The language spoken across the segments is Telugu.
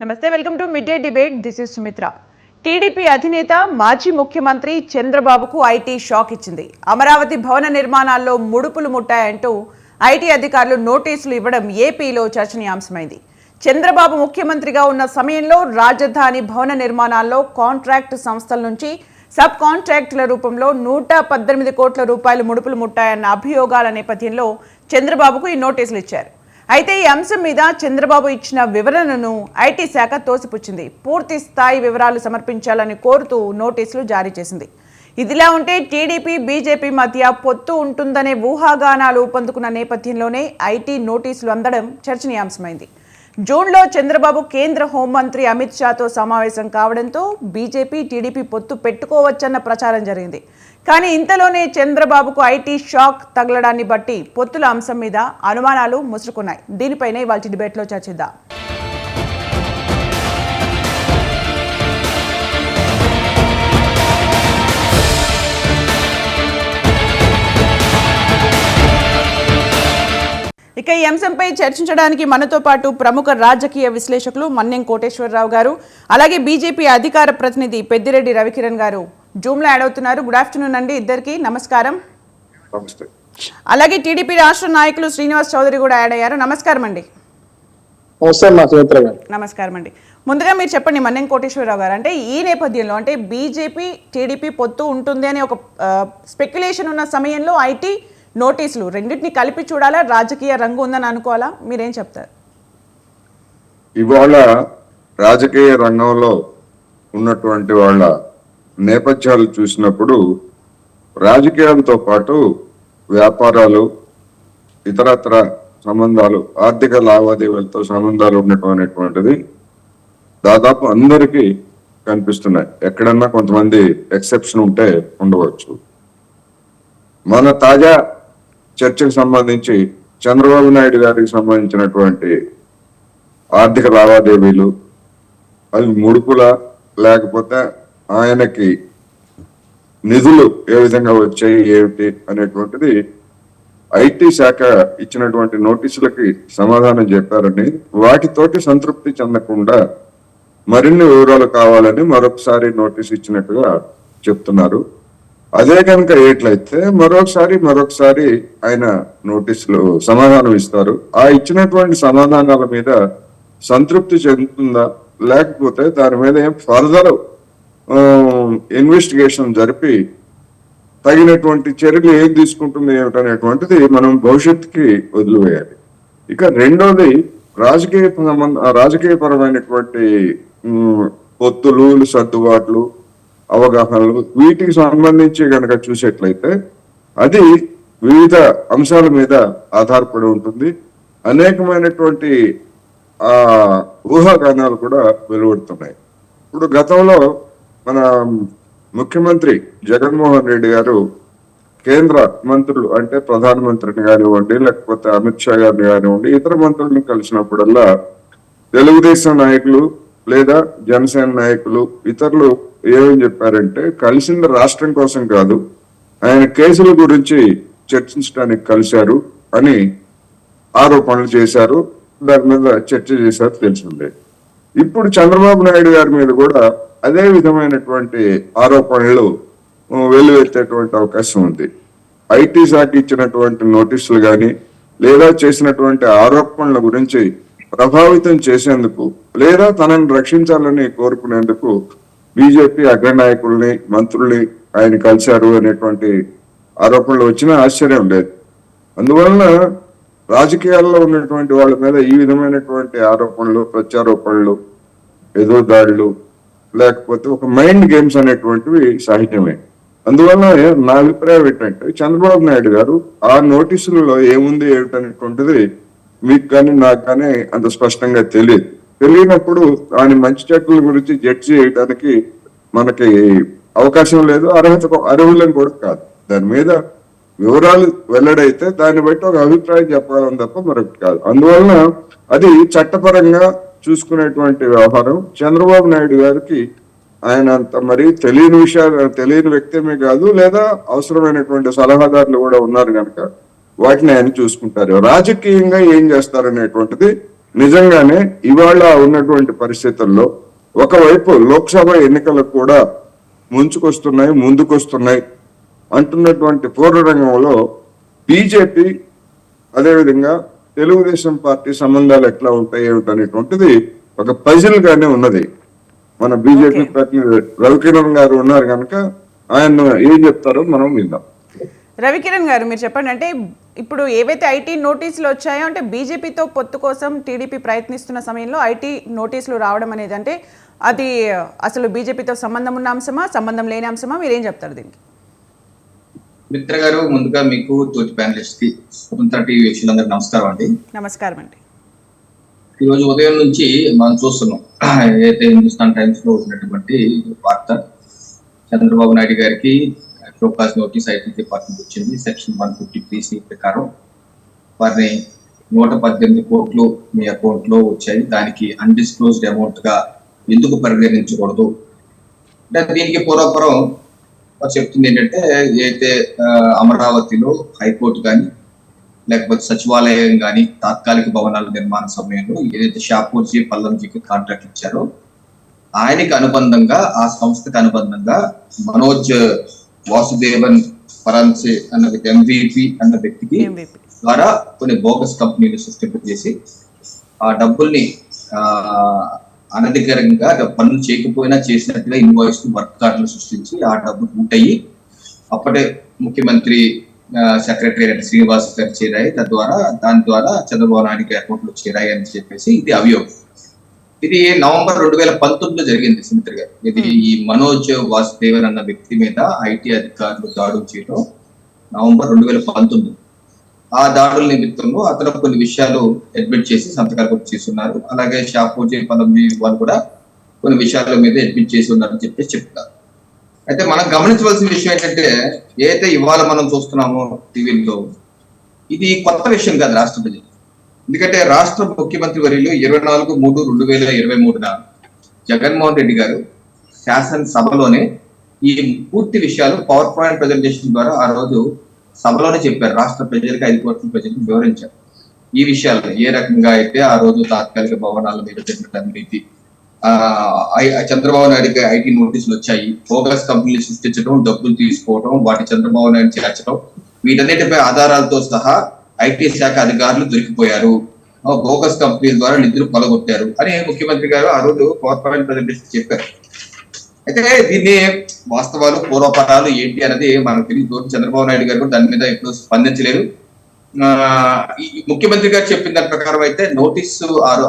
నమస్తే, welcome to mid day debate. This is Sumitra. TDP అధినేత మాజీ ముఖ్యమంత్రి చంద్రబాబుకు ఐటీ షాక్ ఇచ్చింది. అమరావతి భవన నిర్మాణాల్లో ముడుపులు ముట్టాయంటూ ఐటీ అధికారులు నోటీసులు ఇవ్వడం ఏపీలో చర్చనీయాంశమైంది. చంద్రబాబు ముఖ్యమంత్రిగా ఉన్న సమయంలో రాజధాని భవన నిర్మాణాల్లో కాంట్రాక్ట్ సంస్థల నుంచి సబ్ కాంట్రాక్టుల రూపంలో 118 కోట్ల రూపాయలు ముడుపులు ముట్టాయన్న అభియోగాల నేపథ్యంలో చంద్రబాబుకు ఈ నోటీసులు ఇచ్చారు. అయితే ఈ అంశం మీద చంద్రబాబు ఇచ్చిన వివరణను ఐటీ శాఖ తోసిపుచ్చింది. పూర్తి స్థాయి వివరాలు సమర్పించాలని కోరుతూ నోటీసులు జారీ చేసింది. ఇదిలా ఉంటే టీడీపీ బీజేపీ మధ్య పొత్తు ఉంటుందనే ఊహాగానాలు ఊపందుకున్న నేపథ్యంలోనే ఐటీ నోటీసులు అందడం చర్చనీయాంశమైంది. జూన్లో చంద్రబాబు కేంద్ర హోంమంత్రి అమిత్ షాతో సమావేశం కావడంతో బీజేపీ టీడీపీ పొత్తు పెట్టుకోవచ్చన్న ప్రచారం జరిగింది. కానీ ఇంతలోనే చంద్రబాబుకు ఐటీ షాక్ తగలడాన్ని బట్టి పొత్తుల అంశం మీద అనుమానాలు ముసురుకున్నాయి. దీనిపైనే ఇవాళ డిబేట్లో చర్చిద్దాం. ఇక ఈ అంశంపై చర్చించడానికి మనతో పాటు ప్రముఖ రాజకీయ విశ్లేషకులు మన్నెం కోటేశ్వరరావు గారు, అలాగే బీజేపీ అధికార ప్రతినిధి పెద్దిరెడ్డి రవికిరణ్ గారు జూమ్లో యాడ్ అవుతున్నారు. గుడ్ ఆఫ్టర్నూన్ అండి, ఇద్దరికి నమస్కారం. అలాగే టీడీపీ రాష్ట్ర నాయకులు శ్రీనివాస్ చౌదరి కూడా యాడ్ అయ్యారు. నమస్కారం అండి. నమస్కారం అండి. ముందుగా మీరు చెప్పండి మన్నెం కోటేశ్వరరావు గారు, అంటే ఈ నేపథ్యంలో అంటే బీజేపీ టీడీపీ పొత్తు ఉంటుంది అనే ఒక స్పెక్యులేషన్ ఉన్న సమయంలో ఐటీ నోటీసులు రెండింటిని కలిపి చూడాలా, రాజకీయ రంగు ఉందని అనుకోవాలా, మీరేం చెప్తారు? ఇవాళ రాజకీయ రంగంలో ఉన్నటువంటి వాళ్ళ నేపథ్యాలు చూసినప్పుడు రాజకీయాలతో పాటు వ్యాపారాలు, ఇతరత్ర సంబంధాలు, ఆర్థిక లావాదేవీలతో సంబంధాలు ఉండటం దాదాపు అందరికీ కనిపిస్తున్నాయి. ఎక్కడన్నా కొంతమంది ఎక్సెప్షన్ ఉంటే ఉండవచ్చు. మన తాజా చర్చకు సంబంధించి చంద్రబాబు నాయుడు గారికి సంబంధించినటువంటి ఆర్థిక లావాదేవీలు అవి ముడుపుల లేకపోతే ఆయనకి నిధులు ఏ విధంగా వచ్చాయి ఏమిటి అనేటువంటిది ఐటీ శాఖ ఇచ్చినటువంటి నోటీసులకి సమాధానం చెప్పారని, వాటితోటి సంతృప్తి చెందకుండా మరిన్ని వివరాలు కావాలని మరొకసారి నోటీస్ ఇచ్చినట్టుగా చెప్తున్నారు. అదే కనుక ఏట్లయితే మరొకసారి ఆయన నోటీసులు సమాధానం ఇస్తారు. ఆ ఇచ్చినటువంటి సమాధానాల మీద సంతృప్తి చెందుతుందా, లేకపోతే దాని మీద ఏం ఫర్దర్ ఇన్వెస్టిగేషన్ జరిపి తగినటువంటి చర్యలు ఏం తీసుకుంటుంది ఏమిటనేటువంటిది మనం భవిష్యత్తుకి వదిలివేయాలి. ఇక రెండోది రాజకీయపరమైనటువంటి పొత్తులు, సర్దుబాట్లు, అవగాహనలు, వీటికి సంబంధించి కనుక చూసేట్లయితే అది వివిధ అంశాల మీద ఆధారపడి ఉంటుంది. అనేకమైనటువంటి ఊహాగానాలు కూడా వెలువడుతున్నాయి. ఇప్పుడు గతంలో మన ముఖ్యమంత్రి జగన్మోహన్ రెడ్డి గారు కేంద్ర మంత్రులు అంటే ప్రధానమంత్రిని కానివ్వండి, లేకపోతే అమిత్ షా గారిని కానివ్వండి, ఇతర మంత్రులను కలిసినప్పుడల్లా తెలుగుదేశం నాయకులు లేదా జనసేన నాయకులు ఇతరులు ఏమని చెప్పారంటే, కలిసింది రాష్ట్రం కోసం కాదు, ఆయన కేసుల గురించి చర్చించడానికి కలిశారు అని ఆరోపణలు చేశారు. దాని మీద చర్చ చేశారు, తెలిసిందే. ఇప్పుడు చంద్రబాబు నాయుడు గారి మీద కూడా అదే విధమైనటువంటి ఆరోపణలు వెల్లువెత్తేటువంటి అవకాశం ఉంది. ఐటీ శాఖ ఇచ్చినటువంటి నోటీసులు కానీ లేదా చేసినటువంటి ఆరోపణల గురించి ప్రభావితం చేసేందుకు లేదా తనని రక్షించాలని కోరుకునేందుకు బీజేపీ అగ్రనాయకుల్ని, మంత్రుల్ని ఆయన కలిశారు అనేటువంటి ఆరోపణలు వచ్చినా ఆశ్చర్యం లేదు. అందువలన రాజకీయాల్లో ఉన్నటువంటి వాళ్ళ మీద ఈ విధమైనటువంటి ఆరోపణలు, ప్రత్యారోపణలు, ఎదురుదాడులు, లేకపోతే ఒక మైండ్ గేమ్స్ అనేటువంటివి సహజమే. అందువలన నా అభిప్రాయం ఏంటంటే, చంద్రబాబు నాయుడు గారు ఆ నోటీసులలో ఏముంది ఏమిటనేటువంటిది మీకు కానీ నాకు కానీ అంత స్పష్టంగా తెలియనప్పుడు ఆయన మంచి చెడ్డల గురించి జడ్జి చేయడానికి మనకి అవకాశం లేదు, అర్హులను కూడా కాదు. దాని మీద వివరాలు వెల్లడైతే దాన్ని బట్టి ఒక అభిప్రాయం చెప్పగలం తప్ప మరొకటి కాదు. అందువలన అది చట్టపరంగా చూసుకునేటువంటి వ్యవహారం. చంద్రబాబు నాయుడు గారికి ఆయన అంత మరి తెలియని వ్యక్తమే కాదు, లేదా అవసరమైనటువంటి సలహాదారులు కూడా ఉన్నారు కనుక వాటిని ఆయన చూసుకుంటారు. రాజకీయంగా ఏం చేస్తారనేటువంటిది నిజంగానే ఇవాళ ఉన్నటువంటి పరిస్థితుల్లో ఒకవైపు లోక్సభ ఎన్నికలకు కూడా ముందుకొస్తున్నాయి అంటున్నటువంటి పూర్వరంగంలో బీజేపీ అదేవిధంగా తెలుగుదేశం పార్టీ సంబంధాలు ఎట్లా ఉంటాయి ఏమిటనేటువంటిది ఒక పజిల్ గానే ఉన్నది. మన బీజేపీ ప్రతినిధి రవికిరణ్ గారు ఉన్నారు కనుక ఆయన ఏం చెప్తారో మనం విందాం. రవికిరణ్ గారు, మీరు చెప్పండి. అంటే ఇప్పుడు ఏవైతే ఐటీ నోటీసులు వచ్చాయో, అంటే బీజేపీతో పొత్తు కోసం టీడీపీ ప్రయత్నిస్తున్న సమయంలో ఐటీ నోటీసులు రావడం అనేది, అంటే అది అసలు బీజేపీతో సంబంధం ఉన్న అంశమా, సంబంధం లేని అంశమా, మీరేం చెప్తారు దీనికి? మిత్ర గారు, ముందుగా మీకు తోటి ప్యానలిస్ట్ కి స్వతంత్ర టీవీ వీక్షకులందరికీ నమస్కారం అండి. నమస్కారం అండి. ఈరోజు ఉదయం నుంచి మనం చూస్తున్నాం ఏదైతే హిందుస్థాన్ టైమ్స్ లో వచ్చినటువంటి వార్త, చంద్రబాబు నాయుడు గారికి షోకాజ్ నోటీస్ ఐటీ డిపార్ట్మెంట్ వచ్చింది. సెక్షన్ 153C ప్రకారం వారిని 118 కోట్లు మీ అకౌంట్ లో వచ్చాయి, దానికి అన్డిస్క్లోజ్డ్ అమౌంట్ గా ఎందుకు పరిగణించకూడదు అంటే, దీనికి పూర్వపరం చెప్తుంది ఏంటంటే, ఏదైతే అమరావతిలో హైకోర్టు కానీ లేకపోతే సచివాలయం కానీ తాత్కాలిక భవనాల నిర్మాణ సమయంలో ఏదైతే షాపూర్జీ పల్లంజీకి కాంట్రాక్ట్ ఇచ్చారో ఆయనకి అనుబంధంగా, ఆ సంస్థకి అనుబంధంగా మనోజ్ వాసుదేవన్ ఫరాన్సే అన్న MVP అన్న వ్యక్తికి ద్వారా కొన్ని బోగస్ కంపెనీలు సృష్టింపజేసి ఆ డబ్బుల్ని అనధికారికంగా పనులు చేయకపోయినా చేసినట్టుగా ఇన్వాయిస్ వర్క్ కార్డులు సృష్టించి ఆ డబ్బు ఉంటాయి. అప్పటి ముఖ్యమంత్రి సెక్రటరీ శ్రీనివాస్ గారు చేరాయి, దాని ద్వారా చంద్రబాబు నాయుడు గారి అకౌంట్ లో చేరాయి అని చెప్పేసి ఇది అభియోగం. ఇది నవంబర్ 2019లో జరిగింది సుమిత్ర గారు. ఇది ఈ మనోజ్ వాసుదేవన్ అన్న వ్యక్తి మీద ఐటీ అధికారులు దాడులు చేయడం నవంబర్ 2019. ఆ దాడుల నిమిత్తంలో అతను కొన్ని విషయాలు అడ్మిట్ చేసి సంతకాలు చేస్తున్నారు. అలాగే షాపూర్జీ పల్లంజీ వాళ్ళు కూడా కొన్ని విషయాల మీద అడ్మిట్ చేసి ఉన్నారని చెప్పేసి చెప్తారు. అయితే మనం గమనించవలసిన విషయం ఏంటంటే, ఏదైతే ఇవాళ మనం చూస్తున్నామో టీవీలో, ఇది కొత్త విషయం కాదు రాష్ట్ర ప్రజలు. ఎందుకంటే రాష్ట్ర ముఖ్యమంత్రి వర్యులు 24/3/2023 జగన్మోహన్ రెడ్డి గారు శాసనసభలోనే ఈ పూర్తి విషయాలు పవర్ పాయింట్ ప్రెజెంటేషన్ ద్వారా ఆ రోజు సభలోనే చెప్పారు. రాష్ట్ర ప్రజలకు 5 కోట్ల ప్రజలకు వివరించారు ఈ విషయాలను. ఏ రకంగా అయితే ఆ రోజు తాత్కాలిక భవనాల మీద జరిగిన అవినీతి, చంద్రబాబు నాయుడుకి ఐటీ నోటీసులు వచ్చాయి, బోగస్ కంపెనీలు సృష్టించడం, డబ్బులు తీసుకోవడం, వాటి చంద్రబాబు నాయుడు చేర్చడం, వీటన్నిటిపై ఆధారాలతో సహా ఐటీ శాఖ అధికారులు దొరికిపోయారు, బోగస్ కంపెనీల ద్వారా నిధులు కొలగొట్టారు అని ముఖ్యమంత్రి గారు ఆ రోజు పవర్ పాయింట్ ప్రెజెంటేషన్ చెప్పారు. అయితే దీన్ని వాస్తవాలు పూర్వపరాలు ఏంటి అనేది మనకు తెలియదు. చంద్రబాబు నాయుడు గారు దాని మీద ఎప్పుడు స్పందించలేరు. ముఖ్యమంత్రి గారు చెప్పిన దాని ప్రకారం అయితే నోటీసు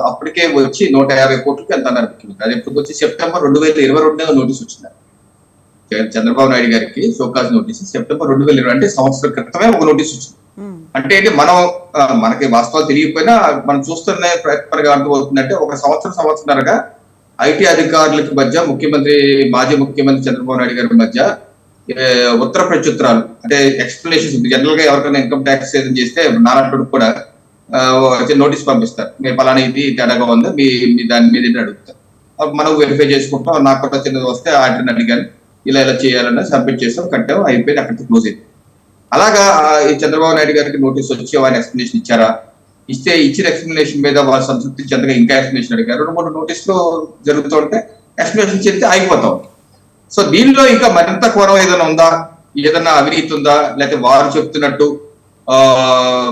అప్పటికే వచ్చి 150 కోట్లకి వెళ్తున్నారు ముఖ్యమంత్రి. అది ఎప్పుడు వచ్చి సెప్టెంబర్ 2022 నోటీస్ వచ్చింది చంద్రబాబు నాయుడు గారికి. షోకాజ్ నోటీస్ సెప్టెంబర్ 2020, అంటే సంవత్సరం క్రితమే ఒక నోటీస్ వచ్చింది. అంటే మనకి వాస్తవాలు తెలియకపోయినా మనం చూస్తున్న ప్రకటనగా అర్థమవుతుందంటే, ఒక సంవత్సరంన్నరగా ఐటీ అధికారులకి మధ్య మాజీ ముఖ్యమంత్రి చంద్రబాబు నాయుడు గారి మధ్య ఉత్తర ప్రత్యుత్తరాలు, అంటే ఎక్స్ప్లెనేషన్స్. జనరల్ గా ఎవరికైనా ఇన్కమ్ ట్యాక్స్ ఏదైనా చేస్తే నారాయణ కూడా నోటీస్ పంపిస్తారు, మీరు పలానా ఇది తేడాగా ఉందా, మీ దాని మీద అడుగుతారు. మనం వెరిఫై చేసుకుంటాం. నాకు కూడా చిన్నది వస్తే ఆర్డర్ని అడిగాను, ఇలా చేయాలన్నా సబ్మిట్ చేస్తాం, కట్టాం, అయిపోయింది, అక్కడితో క్లోజ్ అయింది. అలాగా ఈ చంద్రబాబు నాయుడు గారికి నోటీస్ వచ్చి ఆయన ఎక్స్ప్లెనేషన్ ఇచ్చారా, ఇచ్చిన ఎక్స్ప్లెనేషన్ మీద వాళ్ళు సంతృప్తి చెందగా ఇంకా ఎక్స్ప్లెనేషన్ అడిగారు. 2-3 నోటీసులు జరుగుతుంటే ఎక్స్ప్లెనేషన్ చెప్తే ఆగిపోతాం. సో దీనిలో ఇంకా మరింత కోరం ఏదైనా ఉందా, ఏదైనా అవినీతి ఉందా, లేకపోతే వారు చెప్తున్నట్టు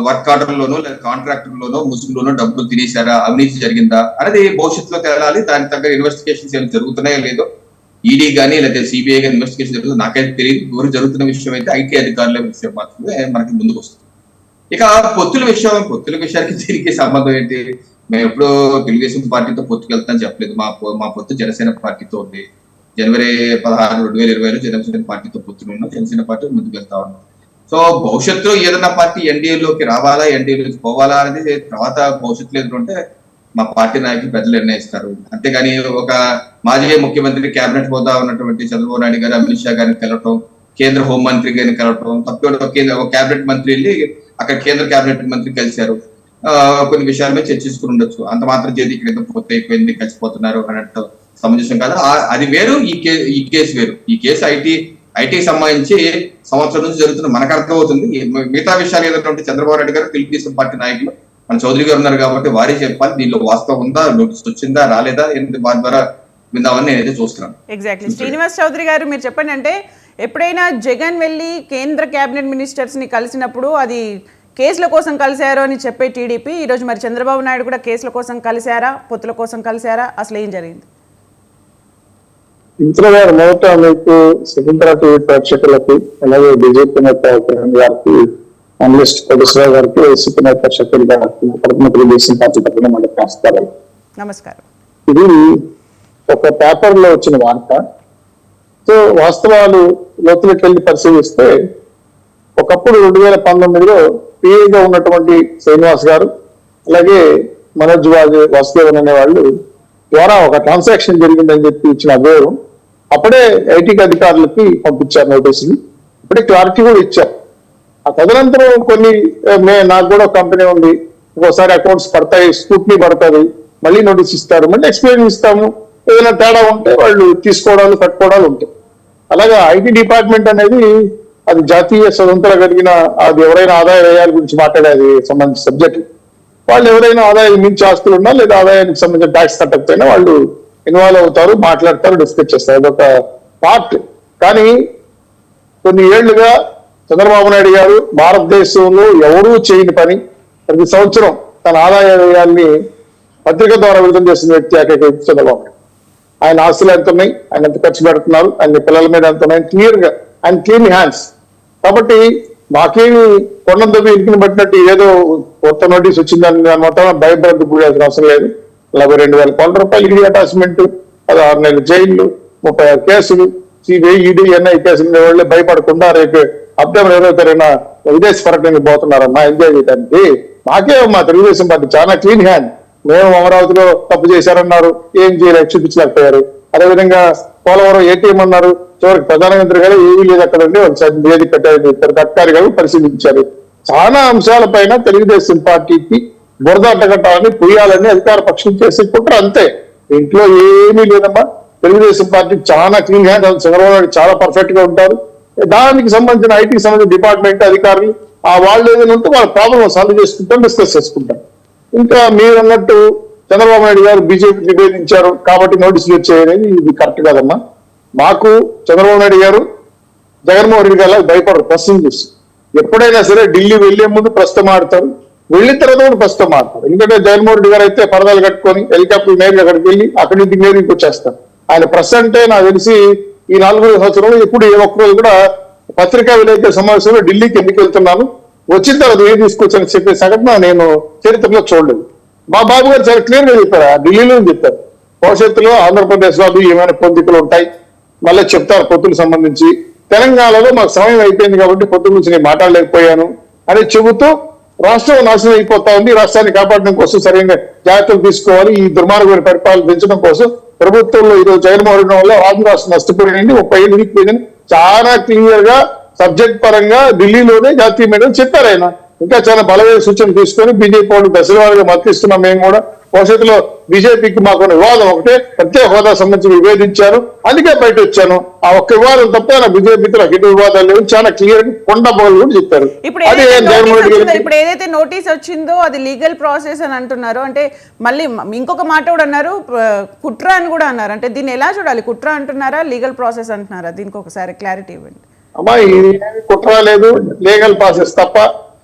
వర్క్ ఆర్డర్లోనో లేదా కాంట్రాక్టర్లోనో ముసుగులోనో డబ్బులు తినేశారా, అవినీతి జరిగిందా అనేది భవిష్యత్తులో తేలాలి. దానికి తగ్గ ఇన్వెస్టిగేషన్స్ ఏమైనా జరుగుతున్నాయో లేదో, ఈడీ కానీ లేకపోతే సిబిఐ కానీ ఇన్వెస్టిగేషన్ జరుగుతుంది నాకైతే తెలియదు. ఎవరు జరుగుతున్న విషయం అయితే ఐటీ అధికారుల విషయం మాత్రమే మనకి ముందుకు వస్తుంది. ఇక పొత్తుల విషయానికి దీనికి సంబంధం ఏంటి? మేము ఎప్పుడో తెలుగుదేశం పార్టీతో పొత్తుకు వెళ్తాను చెప్పలేదు. మా పొత్తు జనసేన పార్టీతో ఉంది. జనవరి 16, 2020లో జనసేన పార్టీతో పొత్తులు ఉన్నాం, జనసేన పార్టీ ముందుకు వెళ్తా ఉన్నాం. సో భవిష్యత్తులో ఏదైనా పార్టీ ఎన్డీఏలోకి రావాలా, ఎన్డీఏలోకి పోవాలా అనేది తర్వాత భవిష్యత్తులో ఎదురుంటే మా పార్టీ నాయకులు ప్రజలు నిర్ణయిస్తారు. అంతేగాని ఒక మాజీ ముఖ్యమంత్రి కేబినెట్ హోదా ఉన్నటువంటి చంద్రబాబు నాయుడు గారు అమిత్ షా గారిని కలవటం, కేంద్ర హోంమంత్రి గారిని కలవటం, తప్ప ఒక కేబినెట్ మంత్రి వెళ్ళి అక్కడ కేంద్ర కేబినెట్ మంత్రి కలిశారు, కొన్ని విషయాల మీద చర్చించుకుని ఉండొచ్చు. అంత మాత్రం చేతి ఇక్కడ పూర్తి అయిపోయింది, కలిసిపోతున్నారు అన్నట్టు సమంజసం కాదు. అది వేరు, ఈ కేసు వేరు. ఈ కేసు ఐటీకి సంబంధించి సంవత్సరం నుంచి జరుగుతున్న మనకు అర్థమవుతుంది. మిగతా విషయాలు ఏదైతే చంద్రబాబు నాయుడు గారు తెలుగుదేశం పార్టీ నాయకులు మన చౌదరి గారు ఉన్నారు కాబట్టి వారే చెప్పాలి దీనిలో వాస్తవం ఉందా, నోటీస్ వచ్చిందా రాలేదా, వారి ద్వారా విందామని నేనైతే చూస్తున్నాను. ఎగ్జాక్ట్లీ. శ్రీనివాస్ చౌదరి గారు మీరు చెప్పండి, అంటే ఎప్పుడైనా జగన్ వెళ్ళి కేంద్ర కేబినెట్ మినిస్టర్స్ ని కలిసినప్పుడు అది కేసుల కోసం కలిశారో అని చెప్పే టీడీపీ ఈరోజు మరి చంద్రబాబు నాయుడు కూడా కేసుల కోసం కలిశారా, పొత్తుల కోసం కలిశారా, అసలు ఏం జరిగింది? ఇంట్లో గారు మొదట మీకు స్వతంత్ర టీవీ ప్రేక్షకులకి, అలాగే బీజేపీ నేత కిరణ్ గారికి, అనలిస్ట్ కోటేశ్వరరావు గారికి, వైసీపీ నేత షకీల్ గారికి, ప్రథమ తెలుగుదేశం పార్టీ తరఫున మనకు నమస్కారం. నమస్కారం. ఇది ఒక పేపర్ లో వచ్చిన వార్త. సో వాస్తవాలు లోతులకు వెళ్ళి పరిశీలిస్తే ఒకప్పుడు 2019లో పిఏగా ఉన్నటువంటి శ్రీనివాస్ గారు, అలాగే మనోజ్ వాసుదేవన్ అనే వాళ్ళు ద్వారా ఒక ట్రాన్సాక్షన్ జరిగిందని చెప్పి ఇచ్చిన అభియోగం అప్పుడే ఐటీ అధికారులకి పంపించారు నోటీసులు. ఇప్పుడే క్లారిటీ కూడా ఇచ్చారు. ఆ తదనంతరం కొన్ని నాకు కూడా కంపెనీ ఉంది, ఒక్కోసారి అకౌంట్స్ పడతాయి, స్కూట్నీ పడుతుంది, మళ్ళీ నోటీస్ ఇస్తారు, మళ్ళీ ఎక్స్ప్లెయిన్ ఇస్తాము, ఏదైనా తేడా ఉంటే వాళ్ళు తీసుకోవడాలు కట్టుకోవడాలు ఉంటాయి. అలాగే ఐటీ డిపార్ట్మెంట్ అనేది అది జాతీయ స్వతంత్రం కలిగిన, అది ఎవరైనా ఆదాయ వ్యయాల గురించి మాట్లాడేది సంబంధించిన సబ్జెక్ట్. వాళ్ళు ఎవరైనా ఆదాయం మించి ఆస్తులు ఉన్నా లేదా ఆదాయానికి సంబంధించిన ట్యాక్స్ కట్టకపోయినా వాళ్ళు ఇన్వాల్వ్ అవుతారు, మాట్లాడతారు, డిస్కస్ చేస్తారు. అదొక పార్ట్. కానీ కొన్ని ఏళ్లుగా చంద్రబాబు నాయుడు గారు భారతదేశంలో ఎవరూ చేయని పని, ప్రతి సంవత్సరం తన ఆదాయ వ్యయాల్ని పత్రిక ద్వారా విడుదల చేసిన వ్యక్తి ఏకైక చంద్రబాబు నాయుడు. ఆయన ఆస్తులు ఎంత ఉన్నాయి, ఆయన ఎంత ఖర్చు పెడుతున్నారు, ఆయన పిల్లల మీద ఎంత ఉన్నాయి, క్లియర్ గా ఆయన క్లీన్ హ్యాండ్స్. కాబట్టి మాకేమి కొండంతో ఇరికిని పట్టినట్టు ఏదో కొత్త నోటీస్ వచ్చిందని దాని మొత్తం భయభ్రాంతి కూడాల్సిన అవసరం లేదు. 42,000 కోట్ల రూపాయలు ఈడీ అటాచ్మెంట్, 16 నెలల జైళ్లు, 36 కేసులు, సిబిఐ ఈడీ ఎన్ఐ కేసులు వాళ్ళే భయపడకుండా రేపు అక్టోబర్ 20 విదేశీ పర్యటనకి పోతున్నారమ్మా ఎంజాయ్ చేయడానికి. మాకే మా తెలుగుదేశం పార్టీ చాలా క్లీన్ హ్యాండ్. మేము అమరావతిలో తప్పు చేశారన్నారు, ఏం చేయలేదు, చూపించలేకపోయారు. అదేవిధంగా పోలవరం ఏటీఎం అన్నారు, చివరికి ప్రధానమంత్రి గారు ఏమీ లేదు అక్కడ ఉండి నివేదిక పెట్టారని చెప్పారు, అధికారులు పరిశీలించారు. చాలా అంశాలపైన తెలుగుదేశం పార్టీకి బురద అడ్డగట్టాలని పుయ్యాలని అధికార పక్షం చేసి కుట్ర, అంతే. ఇంట్లో ఏమీ లేదమ్మా. తెలుగుదేశం పార్టీ చాలా క్లీన్ హ్యాండ్, చంద్రబాబు నాయుడు చాలా పర్ఫెక్ట్ గా ఉంటారు. దానికి సంబంధించిన ఐటీకి సంబంధించిన డిపార్ట్మెంట్ అధికారులు వాళ్ళు ఏదైనా ఉంటే వాళ్ళ ప్రాబ్లం సాల్వ్ చేసుకుంటాం, డిస్కస్ చేసుకుంటాం. ఇంకా మీరు అన్నట్టు చంద్రబాబు నాయుడు గారు బీజేపీ నివేదించారు కాబట్టి నోటీసులు వచ్చాయనేది ఇది కరెక్ట్ కాదమ్మా. మాకు చంద్రబాబు నాయుడు గారు జగన్మోహన్ రెడ్డి గారు భయపడరు. ప్రస్తుతం చూసి ఎప్పుడైనా సరే ఢిల్లీ వెళ్లే ముందు ప్రస్తుతం ఆడతారు, వెళ్ళిన తర్వాత కూడా ప్రస్తుతం ఆడతారు. ఎందుకంటే జగన్మోహన్ రెడ్డి గారు అయితే పరదాలు కట్టుకొని హెలికాప్టర్ నేరుగా అక్కడికి వెళ్ళి అక్కడి నుంచి నేరుగా వచ్చేస్తారు. ఆయన ప్రెస్ అంటే నాకు తెలిసి ఈ 4 సంవత్సరంలో ఎప్పుడు ఏ ఒక్కరోజు కూడా పత్రికా విలేకరుల సమావేశంలో ఢిల్లీకి ఎందుకు వెళ్తున్నాను, వచ్చిన తర్వాత ఏం తీసుకొచ్చని చెప్పే సంఘటన నేను చరిత్రలో చూడలేదు. మా బాబు గారు చాలా క్లియర్ గా చెప్పారు, ఢిల్లీలో చెప్పారు, భవిష్యత్తులో ఆంధ్రప్రదేశ్ లో ఏమైనా పొందికలు ఉంటాయి, మళ్ళీ చెప్తారు పొత్తులకు సంబంధించి. తెలంగాణలో మాకు సమయం అయిపోయింది కాబట్టి పొత్తు గురించి నేను మాట్లాడలేకపోయాను అని చెబుతూ రాష్ట్రం నాశనం అయిపోతా ఉంది, రాష్ట్రాన్ని కాపాడడం కోసం సరైన జాగ్రత్తలు తీసుకోవాలి, ఈ దుర్మార్గమైన పరిపాలన పెంచడం కోసం ప్రభుత్వంలో ఈరోజు జగన్మోహన్ రెడ్డి వల్ల ఆంధ్ర రాష్ట్రం నష్టపోయింది, 30 ఏళ్ళు విడిపోయిందని చాలా క్లియర్ గా సబ్జెక్ట్ పరంగా ఢిల్లీలోనే జాతీయ మీడియా చెప్పారు. ఆయన ఇంకా చాలా బలమైన సూచనలు తీసుకొని బీజేపీ వాళ్ళు దశలవారీగా మద్దతిస్తున్నాం. మేము కూడా భవిష్యత్తులో బీజేపీకి మాకు వివాదం ఒకటే, ప్రత్యేక హోదా సంబంధించి విభేదించారు, అందుకే బయట వచ్చాను. ఆ ఒక్క వివాదం తప్ప నా బీజేపీతో నాకు ఎటు వివాదాలు లేవు చాలా క్లియర్ గా కొండబోలు కూడా చెప్పారు. ఇప్పుడు ఏదైతే నోటీస్ వచ్చిందో అది లీగల్ ప్రాసెస్ అని అంటున్నారు, అంటే మళ్ళీ ఇంకొక మాట కూడా అన్నారు, కుట్ర అని కూడా అన్నారు. అంటే దీన్ని ఎలా చూడాలి, కుట్ర అంటున్నారా లీగల్ ప్రాసెస్ అంటున్నారా? దీనికి ఒకసారి క్లారిటీ ఇవ్వండి. అమ్మా, ఇది కుట్ర లేదు, లీగల్ ప్రాసెస్ తప్ప.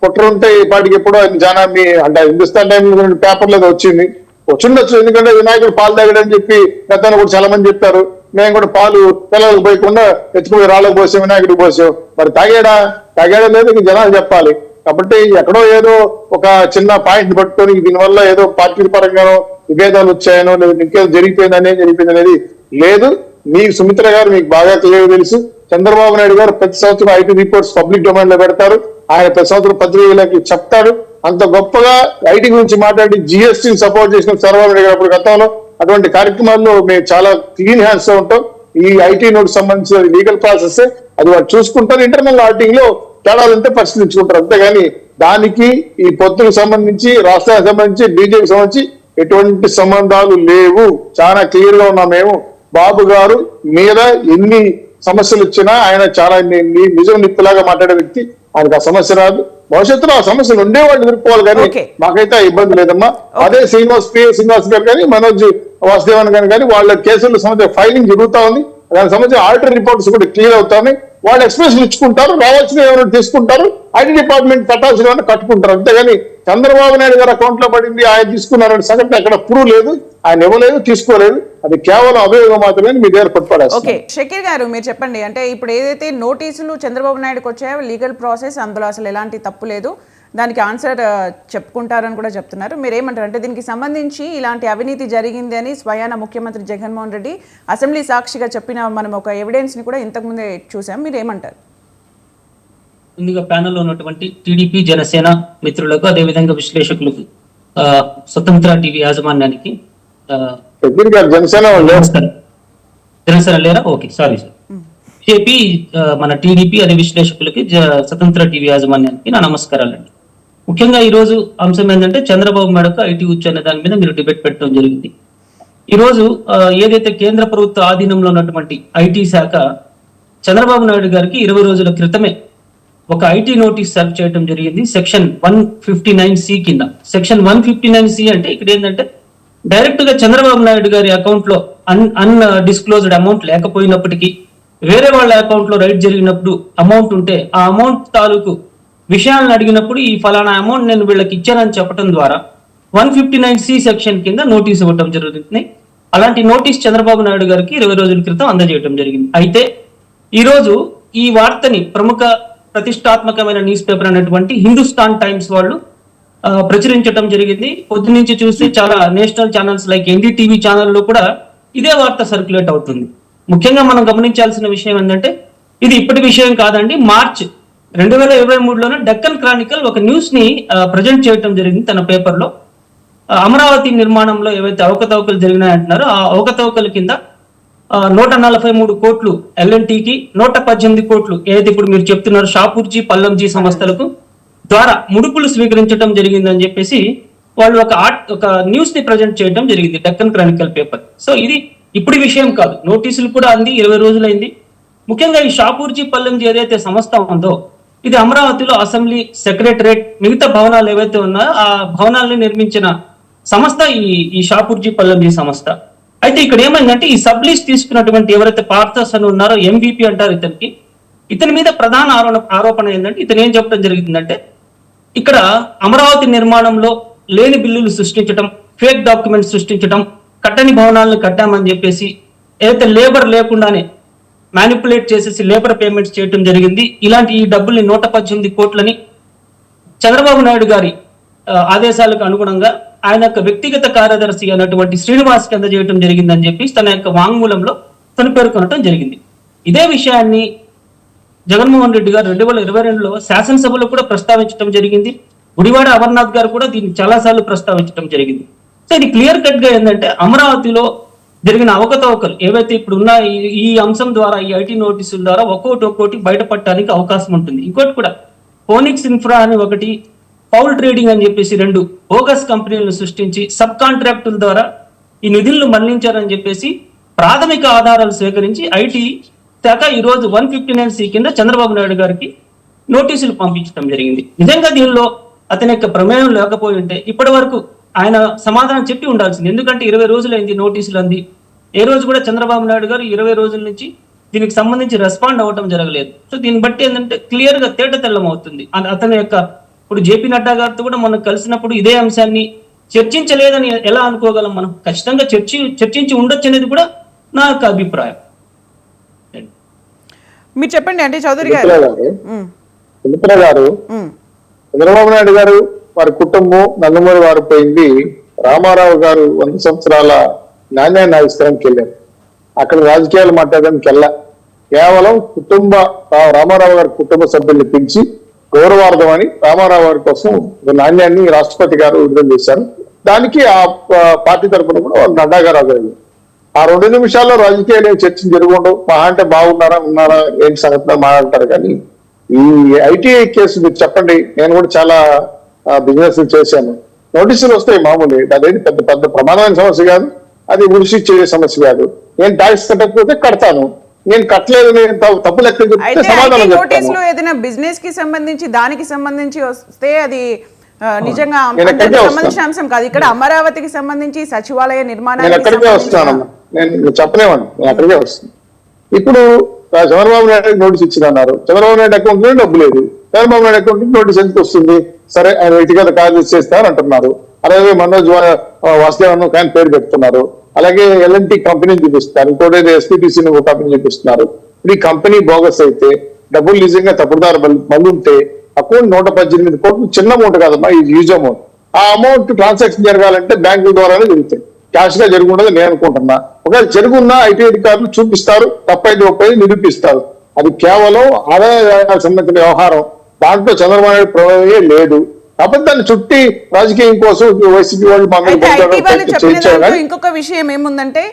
కుట్ర ఉంటే ఈ పాటికి ఎప్పుడో జనాన్ని అంటే హిందుస్థాన్ టైం పేపర్లో వచ్చిండొచ్చు. ఎందుకంటే వినాయకుడు పాలు తాగడని చెప్పి గతంలో కూడా చాలా మంది చెప్పారు. మేము కూడా పాలు పిల్లలకు పోయకుండా ఎత్తుకుపోయి రాళ్ళకు పోసాం, వినాయకుడికి పోసాం. మరి తాగేయడం లేదు, ఇంక జనాలు చెప్పాలి. కాబట్టి ఎక్కడో ఏదో ఒక చిన్న పాయింట్ పట్టుకొని దీనివల్ల ఏదో పార్టీ పరంగానో విభేదాలు వచ్చాయనో లేదా ఇంకేదో జరిగిపోయింది అనేది లేదు. మీకు సుమిత్ర గారు మీకు బాగా క్లియర్ తెలుసు, చంద్రబాబు నాయుడు గారు ప్రతి సంవత్సరం ఐటీ రిపోర్ట్స్ పబ్లిక్ డొమైన్ లో పెడతారు. ఆయన ప్రతి సంవత్సరం పత్రికలకి చెప్తాడు. అంత గొప్పగా ఐటీ గురించి మాట్లాడి జిఎస్టీని సపోర్ట్ చేసిన చంద్రబాబు నాయుడు గారు గతంలో అటువంటి కార్యక్రమాల్లో మేము చాలా క్లీన్ హ్యాండ్స్ తో ఉంటాం. ఈ ఐటీ నోట్ సంబంధించిన లీగల్ ప్రాసెస్ అది వాళ్ళు చూసుకుంటారు. ఇంటర్నల్ ఆడిటింగ్ లో తేడాలంటే పరిశీలించుకుంటారు. అంతేగాని దానికి ఈ పొత్తులకు సంబంధించి, రాష్ట్రానికి సంబంధించి, బీజేపీకి సంబంధించి ఎటువంటి సంబంధాలు లేవు. చాలా క్లియర్ గా ఉన్నాం మేము. బాబు గారు మీద ఎన్ని సమస్యలు వచ్చినా ఆయన చాలా నిజం నిప్పులాగా మాట్లాడే వ్యక్తి, ఆయనకు ఆ సమస్య రాదు. భవిష్యత్తులో ఆ సమస్యలు ఉండేవాళ్ళు ఎదుర్కోవాలి కానీ Okay. మాకైతే ఆ ఇబ్బంది లేదమ్మా. అదే శ్రీనివాస్ గారు కానీ మనోజ్ వాసుదేవన్ గారు కానీ వాళ్ళ కేసుల సంబంధించిన ఫైలింగ్ జరుగుతా ఉంది. దానికి సంబంధించిన ఆడిటర్ రిపోర్ట్స్ కూడా క్లియర్ అవుతాయి. వాళ్ళు ఎక్స్ప్రెషన్ ఇచ్చుకుంటారు, రావాల్సిన ఏమైనా తీసుకుంటారు, ఐటీ డిపార్ట్మెంట్ కట్టాల్సిన ఏమైనా కట్టుకుంటారు. అంతేగాని చంద్రబాబు నాయుడు గారు అకౌంట్ లో పడింది ఆయన తీసుకున్నారనే సంగతి అక్కడ ప్రూవ్ లేదు, ఆయన ఇవ్వలేదు, తీసుకోలేదు. అది కేవలం అభియోగం మాత్రమే మీ దగ్గర పట్టుపడేస్తారు. ఓకే షకీర్ గారు మీరు చెప్పండి, అంటే ఇప్పుడు ఏదైతే నోటీసులు చంద్రబాబు నాయుడుకి వచ్చాయో లీగల్ ప్రాసెస్, అందులో అసలు ఎలాంటి తప్పు లేదు, దానికి ఆన్సర్ చెప్పుకుంటారని కూడా చెప్తున్నారు. మీరు ఏమంటారు? అంటే దీనికి సంబంధించి ఇలాంటి అవినీతి జరిగింది అని స్వయాన ముఖ్యమంత్రి జగన్మోహన్ రెడ్డి అసెంబ్లీ సాక్షిగా చెప్పిన మనం ఒక ఎవిడెన్స్ని కూడా ఇంతకుముందే చూసాం. మీరు ఏమంటారు? ముందుగా ప్యానెల్లో ఉన్నటువంటి టీడీపీ జనసేన మిత్రులకు, అదేవిధంగా విశ్లేషకులకు, స్వతంత్ర టీవీ యాజమాన్యానికి జనసేన నమస్కారం. జనసేన లేరా? Okay, sorry sir. బీజేపీ, మన టీడీపీ అదే విశ్లేషకులకి, స్వతంత్ర టీవీ యాజమాన్యానికి నా నమస్కారాలండి. ముఖ్యంగా ఈ రోజు అంశం ఏంటంటే చంద్రబాబు మేడకు ఐటీ ఉచ్చు అనే దాని మీద మీరు డిబేట్ పెట్టడం జరిగింది. ఈ రోజు ఏదైతే కేంద్ర ప్రభుత్వ ఆధీనంలో ఉన్నటువంటి ఐటీ శాఖ చంద్రబాబు నాయుడు గారికి 20 రోజుల క్రితమే ఒక ఐటీ నోటీస్ సర్వ్ చేయడం జరిగింది సెక్షన్ 159C కింద. సెక్షన్ 159C అంటే ఇక్కడ ఏంటంటే డైరెక్ట్ గా చంద్రబాబు నాయుడు గారి అకౌంట్ లో అన్డిస్క్లోజ్డ్ అమౌంట్ లేకపోయినప్పటికీ వేరే వాళ్ళ అకౌంట్ లో రైట్ జరిగినప్పుడు అమౌంట్ ఉంటే ఆ అమౌంట్ తాలూకు విషయాలను అడిగినప్పుడు ఈ ఫలానా అమౌంట్ నేను వీళ్ళకి ఇచ్చానని చెప్పడం ద్వారా 159C సెక్షన్ కింద నోటీస్ ఇవ్వడం జరుగుతుంది. అలాంటి నోటీస్ చంద్రబాబు నాయుడు గారికి 20 రోజుల క్రితం అందజేయడం జరిగింది. అయితే ఈ రోజు ఈ వార్తని ప్రముఖ ప్రతిష్టాత్మకమైన న్యూస్ పేపర్ అనేటువంటి హిందుస్థాన్ టైమ్స్ వాళ్ళు ప్రచురించడం జరిగింది. పొద్దు నుంచి చూస్తే చాలా నేషనల్ ఛానల్స్ లైక్ ఎన్డీటీవీ ఛానల్లో కూడా ఇదే వార్త సర్క్యులేట్ అవుతుంది. ముఖ్యంగా మనం గమనించాల్సిన విషయం ఏంటంటే ఇది ఇప్పటి విషయం కాదండి. మార్చ్ 2023లోనే డెక్కన్ క్రానికల్ ఒక న్యూస్ ని ప్రజెంట్ చేయడం జరిగింది తన పేపర్ లో. అమరావతి నిర్మాణంలో ఏవైతే అవకతవకలు జరిగినాయంటున్నారో ఆ అవకతవకల కింద 143 కోట్లు ఎల్ఎన్టీకి, 118 కోట్లు ఏదైతే ఇప్పుడు మీరు చెప్తున్నారు షాపూర్జీ, పల్లంజీ సంస్థలకు ద్వారా ముడుపులు స్వీకరించడం జరిగిందని చెప్పేసి వాళ్ళు ఒక న్యూస్ ని ప్రజెంట్ చేయడం జరిగింది డెక్కన్ క్రానికల్ పేపర్. సో ఇది ఇప్పుడు విషయం కాదు, నోటీసులు కూడా అంది 20 రోజులైంది. ముఖ్యంగా ఈ షాపూర్జీ, పల్లంజీ ఏదైతే సంస్థ ఉందో ఇది అమరావతిలో అసెంబ్లీ, సెక్రటరేట్, మిగతా భవనాలు ఏవైతే ఉన్నాయో ఆ భవనాలని నిర్మించిన సంస్థ ఈ షాపూర్జీ, పల్లంజీ సంస్థ. అయితే ఇక్కడ ఏమైందంటే ఈ సబ్ లీజ్ తీసుకున్నటువంటి ఎవరైతే పార్థస్ అని ఉన్నారో MVP అంటారు ఇతని మీద ప్రధాన ఆరోపణ ఏంటంటే ఇతను ఏం చెప్పడం జరిగిందంటే ఇక్కడ అమరావతి నిర్మాణంలో లేని బిల్లులు సృష్టించడం, ఫేక్ డాక్యుమెంట్స్ సృష్టించడం, కట్టని భవనాలను కట్టామని చెప్పేసి ఏదైతే లేబర్ లేకుండానే మ్యానిపులేట్ చేసేసి లేబర్ పేమెంట్స్ చేయడం జరిగింది. ఇలాంటి ఈ డబ్బుల్ని 118 కోట్లని చంద్రబాబు నాయుడు గారి ఆదేశాలకు అనుగుణంగా ఆయన యొక్క వ్యక్తిగత కార్యదర్శి అయినటువంటి శ్రీనివాస్కి అందజేయడం జరిగిందని చెప్పి తన యొక్క వాంగ్మూలంలో తను పేర్కొనడం జరిగింది. ఇదే విషయాన్ని జగన్మోహన్ రెడ్డి గారు 2022లో శాసనసభలో కూడా ప్రస్తావించడం జరిగింది. గుడివాడ అమర్నాథ్ గారు కూడా దీన్ని చాలాసార్లు ప్రస్తావించడం జరిగింది. సో ఇది క్లియర్ కట్ గా ఏంటంటే అమరావతిలో జరిగిన అవకతవకలు ఏవైతే ఇప్పుడు ఉన్న ఈ అంశం ద్వారా, ఈ ఐటీ నోటీసుల ద్వారా ఒక్కోటి బయటపడటానికి అవకాశం ఉంటుంది. ఇంకోటి కూడా ఫోనిక్స్ ఇన్ఫ్రా అని ఒకటి, పౌల్ ట్రేడింగ్ అని చెప్పేసి 2 బోగస్ కంపెనీలను సృష్టించి సబ్ కాంట్రాక్టుల ద్వారా ఈ నిధులను మళ్లించారని చెప్పేసి ప్రాథమిక ఆధారాలు సేకరించి ఐటీ శాఖ ఈ రోజు 159C కింద చంద్రబాబు నాయుడు గారికి నోటీసులు పంపించడం జరిగింది. నిజంగా దీనిలో అతని యొక్క ప్రమేయం లేకపోయి ఉంటే ఇప్పటి వరకు ఆయన సమాధానం చెప్పి ఉండాల్సింది. ఎందుకంటే 20 రోజులైంది నోటీసులు అంది. ఏ రోజు కూడా చంద్రబాబు నాయుడు గారు 20 రోజుల నుంచి దీనికి సంబంధించి రెస్పాండ్ అవ్వడం జరగలేదు. సో దీన్ని బట్టి ఏంటంటే క్లియర్ గా తేట తెల్లం అవుతుంది. అతని యొక్క ఇప్పుడు జేపీ నడ్డా గారితో కూడా మనం కలిసినప్పుడు ఇదే అంశాన్ని చర్చించలేదని ఎలా అనుకోగలం మనం? ఖచ్చితంగా చర్చించి ఉండొచ్చు అనేది కూడా నా యొక్క అభిప్రాయం. మీరు చెప్పండి అంటే చౌదరి గారు. చంద్రబాబు నాయుడు గారు వారి కుటుంబం నందమూరి వారు పోయింది రామారావు గారు 100 సంవత్సరాల నాణ్యాన్ని ఆవిష్కరణకి వెళ్ళారు. అక్కడ రాజకీయాలు మాట్లాడడానికి వెళ్ళా, కేవలం రామారావు గారి కుటుంబ సభ్యుల్ని పిలిచి గౌరవార్థం అని రామారావు గారి కోసం నాణ్యాన్ని రాష్ట్రపతి గారు విడుదల చేశారు. దానికి ఆ పార్టీ తరఫున కూడా వాళ్ళు నడ్డా గారు ఆదరలేదు. ఆ 2 నిమిషాల్లో రాజకీయాలు చర్చ జరుగుండవు. మహా అంటే ఉన్నారా ఏంటి సంగతి మాట్లాడతారు. కానీ ఈ ఐటీఐ కేసు మీరు చెప్పండి, నేను కూడా చాలా బిజినెస్ చేశాను. నోటీసులు వస్తాయి మామూలు, అదేది పెద్ద పెద్ద ప్రమాదమైన సమస్య కాదు, అది ఉరిశిచ్చే సమస్య కాదు. నేను ట్యాక్స్ కట్టకపోతే కడతాను, నేను కట్టలేదు, నేను తప్పు లెక్క చెప్తే అయితే సమాధానం చెప్తాను. నోటీసులు ఏదైనా బిజినెస్ కి సంబంధించి దానికి సంబంధించి వస్తే అది నిజంగా నేను ఎక్కడికే అందరికీ వస్తాను. సంబంధించిన అంశం కాదు. ఇక్కడ అమరావతికి సంబంధించి సచివాలయ నేను నిర్మాణానికి ఎక్కడికే వస్తున్నానమ్మా, నేను చెప్పలేమని, నేను ఎక్కడికే వస్తాను. ఇప్పుడు చంద్రబాబు నాయుడు నోటీస్ ఇచ్చిందన్నారు. చంద్రబాబు నాయుడు అకౌంట్ లో డబ్బు లేదు. చంద్రబాబు నాయుడు అకౌంట్ నోటీస్ ఎందుకు వస్తుంది? సరే, ఆయన వ్యక్తిగత కార్యదర్శి చేస్తారు అంటున్నారు. అలాగే మనోజ్ వాసుదేవన్ ఒక ఆయన పేరు పెడుతున్నారు. అలాగే ఎల్ఎన్టీ కంపెనీని చూపిస్తారు. ఇంకోటి ఎస్పీటీసీ కంపెనీ చూపిస్తున్నారు. ఇప్పుడు ఈ కంపెనీ బోగస్ అయితే, డబ్బులు నిజంగా తప్పుదారు మళ్ళీ ఉంటే అకౌంట్ 118 కోట్లు చిన్న అమౌంట్ కాదమ్మా, ఇది హ్యూజ్ అమౌంట్. ఆ అమౌంట్ ట్రాన్సాక్షన్ జరగాలంటే బ్యాంకుల ద్వారానే జరుగుతాయి, క్యాష్ గా జరుగుండదు నేను అనుకుంటున్నా. ఒకవేళ జరుగున్నా ఐటీ అధికారులు చూపిస్తారు, తప్పైదు ఒప్పైదు నిరూపిస్తారు. అది కేవలం ఆదాయాలకు సంబంధించిన వ్యవహారం. దాంట్లో చంద్రబాబు నాయుడు ప్రభావమే లేదు. కాబట్టి దాన్ని చుట్టి రాజకీయం కోసం వైసీపీ వాళ్ళు ఇంకొక విషయం ఏముందంటే,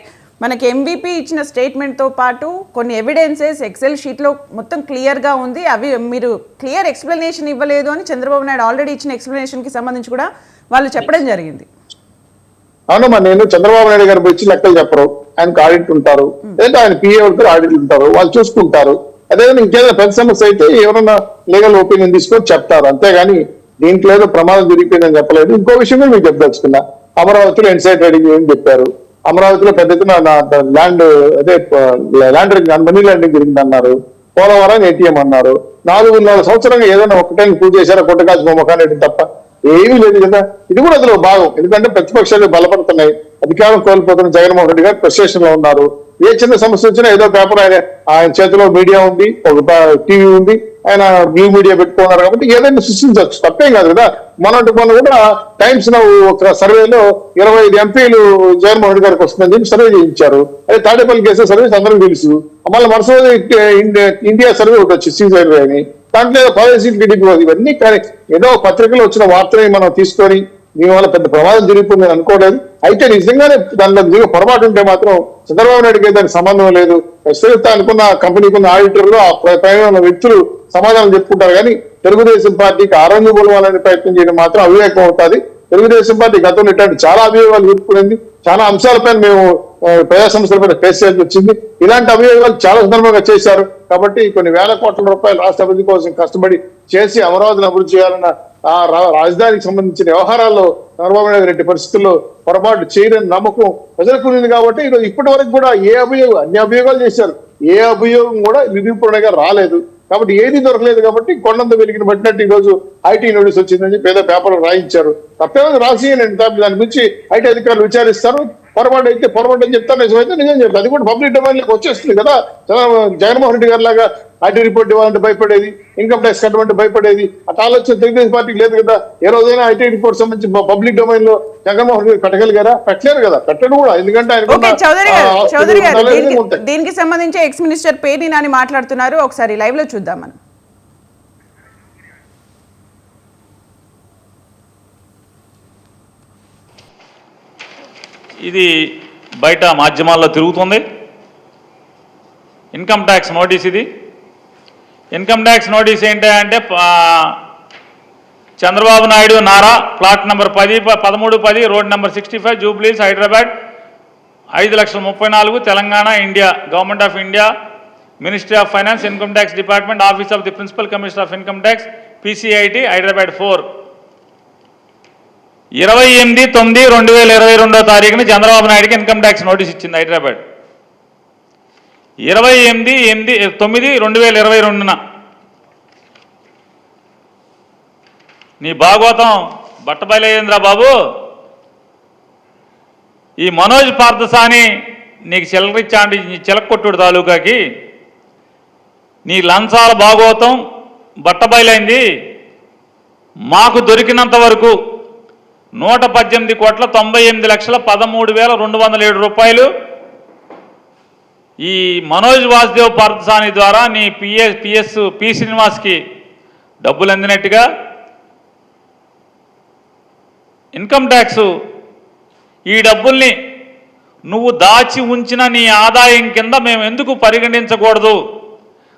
మనకి ఎంవిపి ఇచ్చిన స్టేట్మెంట్ తో పాటు కొన్ని ఎవిడెన్సెస్ ఎక్సెల్ షీట్ లో మొత్తం క్లియర్ గా ఉంది. అవి మీరు క్లియర్ ఎక్స్ప్లెనేషన్ ఇవ్వలేదు అని చంద్రబాబు నాయుడు ఆల్రెడీ ఇచ్చిన ఎక్స్ప్లెనేషన్ కి సంబంధించి కూడా వాళ్ళు చెప్పడం జరిగింది. అవునమ్మా, నేను చంద్రబాబు నాయుడు గారు వచ్చి లెక్కలు చెప్పరు. ఆయనకు ఆడిట్ ఉంటారు, లేదంటే ఆయన పిఏ ఉంటారు, ఆడిట్ ఉంటారు, వాళ్ళు చూసుకుంటారు. అదేవిధంగా ఇంకేదైనా పెద్ద సమస్య అయితే ఎవరైనా లీగల్ ఒపీనియన్ తీసుకొని చెప్తారు. అంతేగాని దీంట్లో ఏదో ప్రమాదం జరిగిపోయిందని చెప్పలేదు. ఇంకో విషయం కూడా మీకు చెప్పదలుచుకున్నా, అమరావతిలో ఇన్సైడ్ రైడింగ్ ఏం చెప్పారు. అమరావతిలో పెద్ద ఎత్తున ల్యాండ్ మనీ ల్యాండింగ్ జరిగింది అన్నారు. పోలవరం ఏటీఎం అన్నారు. 4 సంవత్సరంగా ఏదైనా ఒక్కటే పూజ చేశారా కొట్టకాల్సి మొమ్మకాన్ని తప్ప ఏమీ లేదు కదా. ఇది కూడా అందులో భాగం. ఎందుకంటే ప్రతిపక్షాలు బలపడుతున్నాయి, అధికారం కోల్పోతున్న జగన్మోహన్ రెడ్డి గారు ఫ్రస్ట్రేషన్ లో ఉన్నారు. ఏ చిన్న సమస్య వచ్చినా ఏదో పేపర్ ఆయన చేతిలో మీడియా ఉంది, ఒక టీవీ ఉంది, ఆయన న్యూ మీడియా పెట్టుకున్నారు. కాబట్టి ఏదైనా సృష్టించవచ్చు, తప్పేం కాదు కదా. మొన్న కూడా టైమ్స్ ఒక సర్వేలో 25 ఎంపీలు జగన్మోహన్ రెడ్డి గారికి వస్తుందని చెప్పి సర్వే చేయించారు. అదే తాడేపల్లి కేసు సర్వీస్ అందరికీ తెలుసు. మళ్ళీ మరుసటి ఇండియా సర్వే ఒకటి వచ్చి సి సర్వే అని, దాంట్లో 15 సీట్లు టీడీపీ. ఇవన్నీ కానీ ఏదో పత్రికలో వచ్చిన వార్తని మనం తీసుకొని దీని వల్ల పెద్ద ప్రమాదం జరిగిపోయిందని అనుకోలేదు. అయితే నిజంగానే దానిలో పొరపాటు ఉంటే మాత్రం చంద్రబాబు నాయుడుకి దానికి సంబంధం లేదు. ప్రస్తుతం అనుకున్న కంపెనీకి ఉన్న ఆడిటర్లు, ఆ పైన ఉన్న వ్యక్తులు సమాధానం చెప్పుకుంటారు. కానీ తెలుగుదేశం పార్టీకి ఆరోగ్య బలవాలని ప్రయత్నం చేయడం మాత్రం అవివేకం అవుతుంది. తెలుగుదేశం పార్టీ గతంలో ఇట్లాంటి చాలా అభియోగాలు ఎదుర్కొంది. చాలా అంశాలపైన మేము ప్రజా సమస్యలపైన ఫేస్ చేయాల్సి వచ్చింది. ఇలాంటి అభియోగాలు చాలా సందర్భంగా చేశారు. కాబట్టి కొన్ని వేల కోట్ల రూపాయలు రాష్ట్ర అభివృద్ధి కోసం కష్టపడి చేసి అమరావతిని అభివృద్ధి చేయాలన్న ఆ రాజధానికి సంబంధించిన వ్యవహారాల్లో చంద్రబాబు నాయుడు రెడ్డి పరిస్థితుల్లో పొరపాటు చేయని నమ్మకం ప్రజలకు ఉంది. కాబట్టి ఈరోజు ఇప్పటి వరకు కూడా అన్ని అభియోగాలు చేశారు, ఏ అభియోగం కూడా నిరూపణగా రాలేదు. కాబట్టి ఏది దొరకలేదు. కాబట్టి కొండంత వెలిగిన పట్టినట్టు ఈ రోజు ఐటీ నోటీస్ వచ్చిందని పేద పేపర్లు రాయించారు. తప్పేమో రాసియండి, దాని గురించి ఐటీ అధికారులు విచారిస్తారు. పొరపాటు అయితే పొరపాటు అని చెప్తారు, నిజమైతే నిజం చెప్తారు. అది కూడా పబ్లిక్ డొమైన్ లోకి వచ్చేస్తుంది కదా. జగన్మోహన్ రెడ్డి గారి లాగా ఐటీ రిపోర్ట్ ఇవ్వాలంటే భయపడేది, ఇన్కమ్ ట్యాక్స్ కట్టమంటే భయపడేది, అట్లా ఆలోచన తెలుగుదేశం పార్టీకి లేదు కదా. ఏ రోజైనా ఐటీ రిపోర్ట్ సంబంధించి పబ్లిక్ డొమైన్ లో జగన్మోహన్ రెడ్డి పెట్టగలిగారా? పెట్టలేరు కదా, పెట్టడు కూడా. ఎందుకంటే చౌదరి గారు దీనికి సంబంధించి ఎక్స్ మినిస్టర్ పేర్ని నాని మాట్లాడుతున్నారు. ఒకసారి లైవ్ లో చూద్దాం మనం. ఇది బయట మాధ్యమాల్లో తిరుగుతుంది. Income tax notice. ఇది ఇన్కమ్ ట్యాక్స్ నోటీస్ ఏంటి అంటే, Chandrababu Naidu Nara, plot number 1310, road number 65, జూబ్లీస్, Hyderabad, 5,34,000, Telangana, India, government of India, ministry of finance, income tax department, office of the principal commissioner of income tax, PCIT, Hyderabad 4. 28/9/2022 Chandrababu నాయుడుకి ఇన్కమ్ ట్యాక్స్ నోటీస్ ఇచ్చింది హైదరాబాద్. 28/9/2022 నీ భాగవతం బట్టబయలయ్యేంద్రా బాబు. ఈ మనోజ్ పార్థసాని నీకు చిల్లరిచ్చా అంటే నీ చిలక్కొట్టుడు తాలూకాకి నీ లంచాల భాగవతం బట్టబయలైంది. మాకు దొరికినంత వరకు 118,98,13,207 రూపాయలు ఈ మనోజ్ వాసుదేవ్ పార్థసాని ద్వారా నీ పి శ్రీనివాస్కి డబ్బులు అందినట్టుగా ఇన్కమ్ ట్యాక్స్ ఈ డబ్బుల్ని నువ్వు దాచి ఉంచిన నీ ఆదాయం కింద మేము ఎందుకు పరిగణించకూడదు?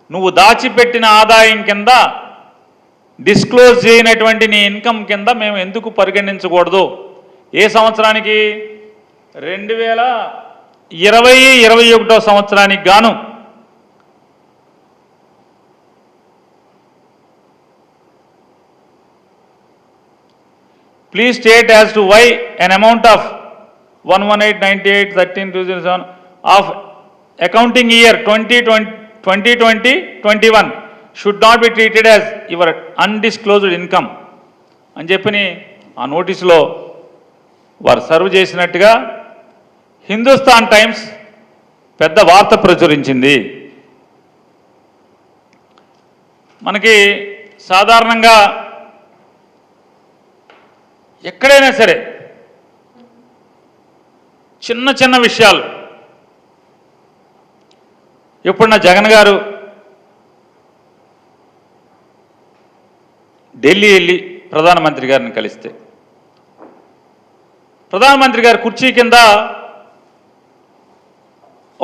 నువ్వు దాచిపెట్టిన ఆదాయం కింద డిస్క్లోజ్ చేయనటువంటి నీ ఇన్కమ్ కింద మేము ఎందుకు పరిగణించకూడదు? ఏ సంవత్సరానికి? 2020-21 సంవత్సరానికి గాను Please state as to why an amount of 1189813 of accounting year 2020-21 should not be treated as your undisclosed income అని చెప్పని ఆ నోటీసులో వారు సర్వ్ చేసినట్టుగా హిందుస్థాన్ టైమ్స్ పెద్ద వార్త ప్రచురించింది. మనకి సాధారణంగా ఎక్కడైనా సరే చిన్న చిన్న విషయాలు ఎప్పుడన్నా జగన్ గారు ఢిల్లీ వెళ్ళి ప్రధానమంత్రి గారిని కలిస్తే ప్రధానమంత్రి గారి కుర్చీ కింద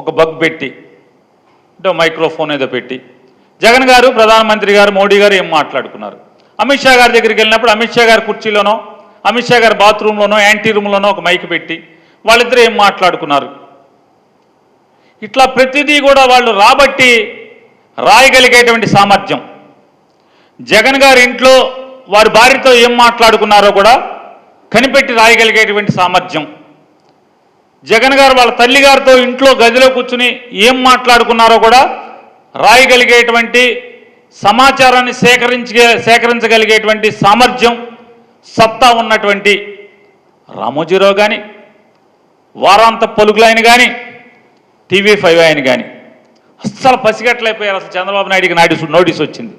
ఒక బగ్ పెట్టి అంటే మైక్రోఫోన్ ఏదో పెట్టి జగన్ గారు ప్రధానమంత్రి గారు మోడీ గారు ఏం మాట్లాడుకున్నారు, అమిత్ షా గారి దగ్గరికి వెళ్ళినప్పుడు అమిత్ షా గారి కుర్చీలోనో అమిత్ షా గారి బాత్రూంలోనో యాంటీ రూమ్లోనో ఒక మైక్ పెట్టి వాళ్ళిద్దరూ ఏం మాట్లాడుకున్నారు, ఇట్లా ప్రతిదీ కూడా వాళ్ళు రాబట్టి రాయగలిగేటువంటి సామర్థ్యం, జగన్ గారి ఇంట్లో వారి భార్యతో ఏం మాట్లాడుకున్నారో కూడా కనిపెట్టి రాయగలిగేటువంటి సామర్థ్యం, జగన్ గారు వాళ్ళ తల్లిగారితో ఇంట్లో గదిలో కూర్చుని ఏం మాట్లాడుకున్నారో కూడా రాయగలిగేటువంటి సమాచారాన్ని సేకరించగలిగేటువంటి సామర్థ్యం సత్తా ఉన్నటువంటి రామోజీరావు కానీ వారాంత పలుకులు ఆయన కానీ TV5 ఆయన కానీ అస్సలు పసిగట్టలేకపోయారు. అసలు చంద్రబాబు నాయుడికి నోటీస్ వచ్చింది.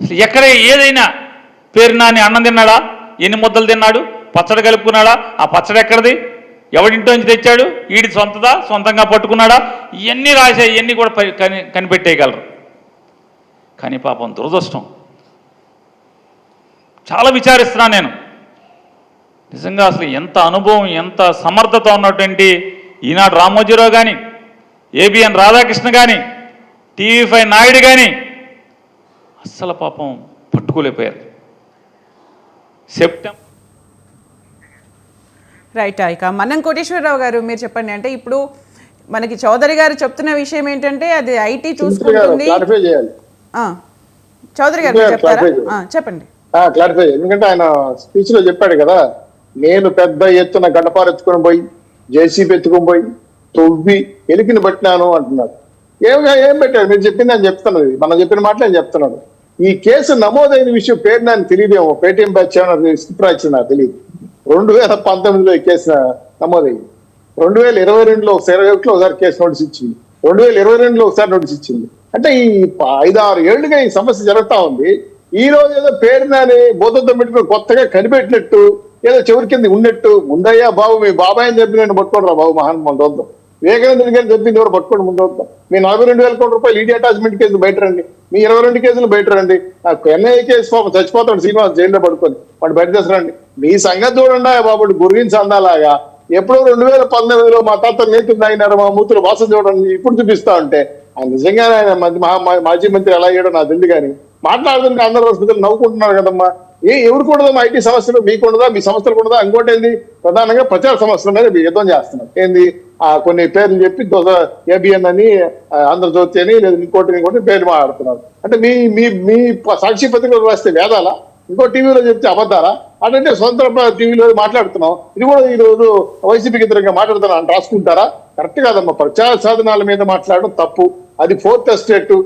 అసలు ఎక్కడ ఏదైనా పేరునాని అన్నం తిన్నాడా, ఎన్ని ముద్దలు తిన్నాడు, పచ్చడి కలుపుకున్నాడా, ఆ పచ్చడి ఎక్కడిది, ఎవడింటో నుంచి తెచ్చాడు, వీడి సొంతంగా పట్టుకున్నాడా, ఇవన్నీ రాసే ఇవన్నీ కూడా కనిపెట్టేయగలరు. కానీ పాపం దురదృష్టం, చాలా విచారిస్తున్నాను నేను నిజంగా అసలు ఎంత అనుభవం ఎంత సమర్థత ఉన్నటువంటి ఈనాడు రామోజీరావు కానీ ఏబిఎన్ రాధాకృష్ణ కానీ TV5 నాయుడు కానీ అస్సలు పాపం పట్టుకోలేకపోయారు. September right. ఇక మన్నం కోటేశ్వరరావు గారు మీరు చెప్పండి. అంటే ఇప్పుడు మనకి చౌదరి గారు చెప్తున్న విషయం ఏంటంటే అది ఐటీ చూసుకుంటుంది. చౌదరి గారు చెప్తారా? చెప్పండి. క్లారిఫై, ఎందుకంటే ఆయన స్పీచ్ లో చెప్పాడు కదా, నేను పెద్ద ఎత్తున గడ్డపార ఎత్తుకొని పోయి జేసీబీ ఎత్తుకొని పోయి తొవ్వి ఎలికిని పట్టినాను అంటున్నాడు. ఏం పెట్టాడు? మీరు చెప్పింది అని చెప్తున్నది, మనం చెప్పిన మాటలు ఆయన చెప్తున్నాడు. ఈ కేసు నమోదైన విషయం పేరు నాకు తెలియదేమో, పేటీఎం బ్యాచ్ స్క్రిప్ట్ రాయించింది నాకు తెలియదు. 2019లో ఈ కేసు నమోదైంది. 2022లో ఒకసారి కేసు నోటీస్ ఇచ్చింది, 2022లో ఒకసారి నోటీస్ ఇచ్చింది. అంటే ఈ 5-6 ఏళ్లుగా ఈ సమస్య జరుగుతా ఉంది. ఈ రోజు ఏదో పేరునాని బోధంతో పెట్టుకుని కొత్తగా కనిపెట్టినట్టు ఏదో చివరి కింద ఉన్నట్టు, ముందయ్యా బాబు మీ బాబాయ్ అని చెప్పి నేను పట్టుకోండి రా బాబు మహాన్ ముందొద్దాం, వివేకానంద గారిని చెప్పింది ఎవరు పట్టుకోండి ముందొద్దాం, మీ 42,000 కోట్ల రూపాయలు ఈడీ అటాచ్మెంట్ కేసులు బయట రండి, మీ 22 కేసులు బయట రండి, నాకు NIA కేసు పాపం చచ్చిపోతాడు శ్రీనివాస్ జైల్లో పడుకొని వాడు బయట తీసుకురండి, మీ సంగతి చూడండి బాబు గురించి అందాలాగా. ఎప్పుడో 2019లో మా తాత నేతులు తాగినారు, మా మూతులు వాసన చూడండి ఇప్పుడు చూపిస్తా ఉంటే ఆయన నిజంగానే ఆయన మాజీ మంత్రి ఎలా అయ్యాడో నాకు తెలియదు. కానీ మాట్లాడుతుంటే అందరూ హాస్పిటల్ నవ్వుకుంటున్నారు కదమ్మా. ఎవరికి ఉండదా ఐటీ సమస్యలు, మీకు ఉండదా, మీ సంస్థలకు ఉండదా? ఇంకోటి ఏంది, ప్రధానంగా ప్రచార సమస్యల మీద యుద్ధం చేస్తున్నారు. ఏంది కొన్ని పేర్లు చెప్పి ఏబిఎన్ అని ఆంధ్రజ్యోతి అని లేదా ఇంకోటి పేర్లు మాట్లాడుతున్నారు. అంటే మీ మీ మీ సాక్షి పత్రికలు రాస్తే వేదాలా, ఇంకో టీవీలో చెప్తే అబద్ధాలా? అంటే సొంత టీవీలో మాట్లాడుతున్నాం, ఇది కూడా ఈ రోజు వైసీపీకి వ్యతిరేకంగా మాట్లాడుతున్నాం అని రాసుకుంటారా? కరెక్ట్ కాదమ్మా. ప్రచార సాధనాల మీద మాట్లాడడం తప్పు. అది 4th ఎస్టేట్,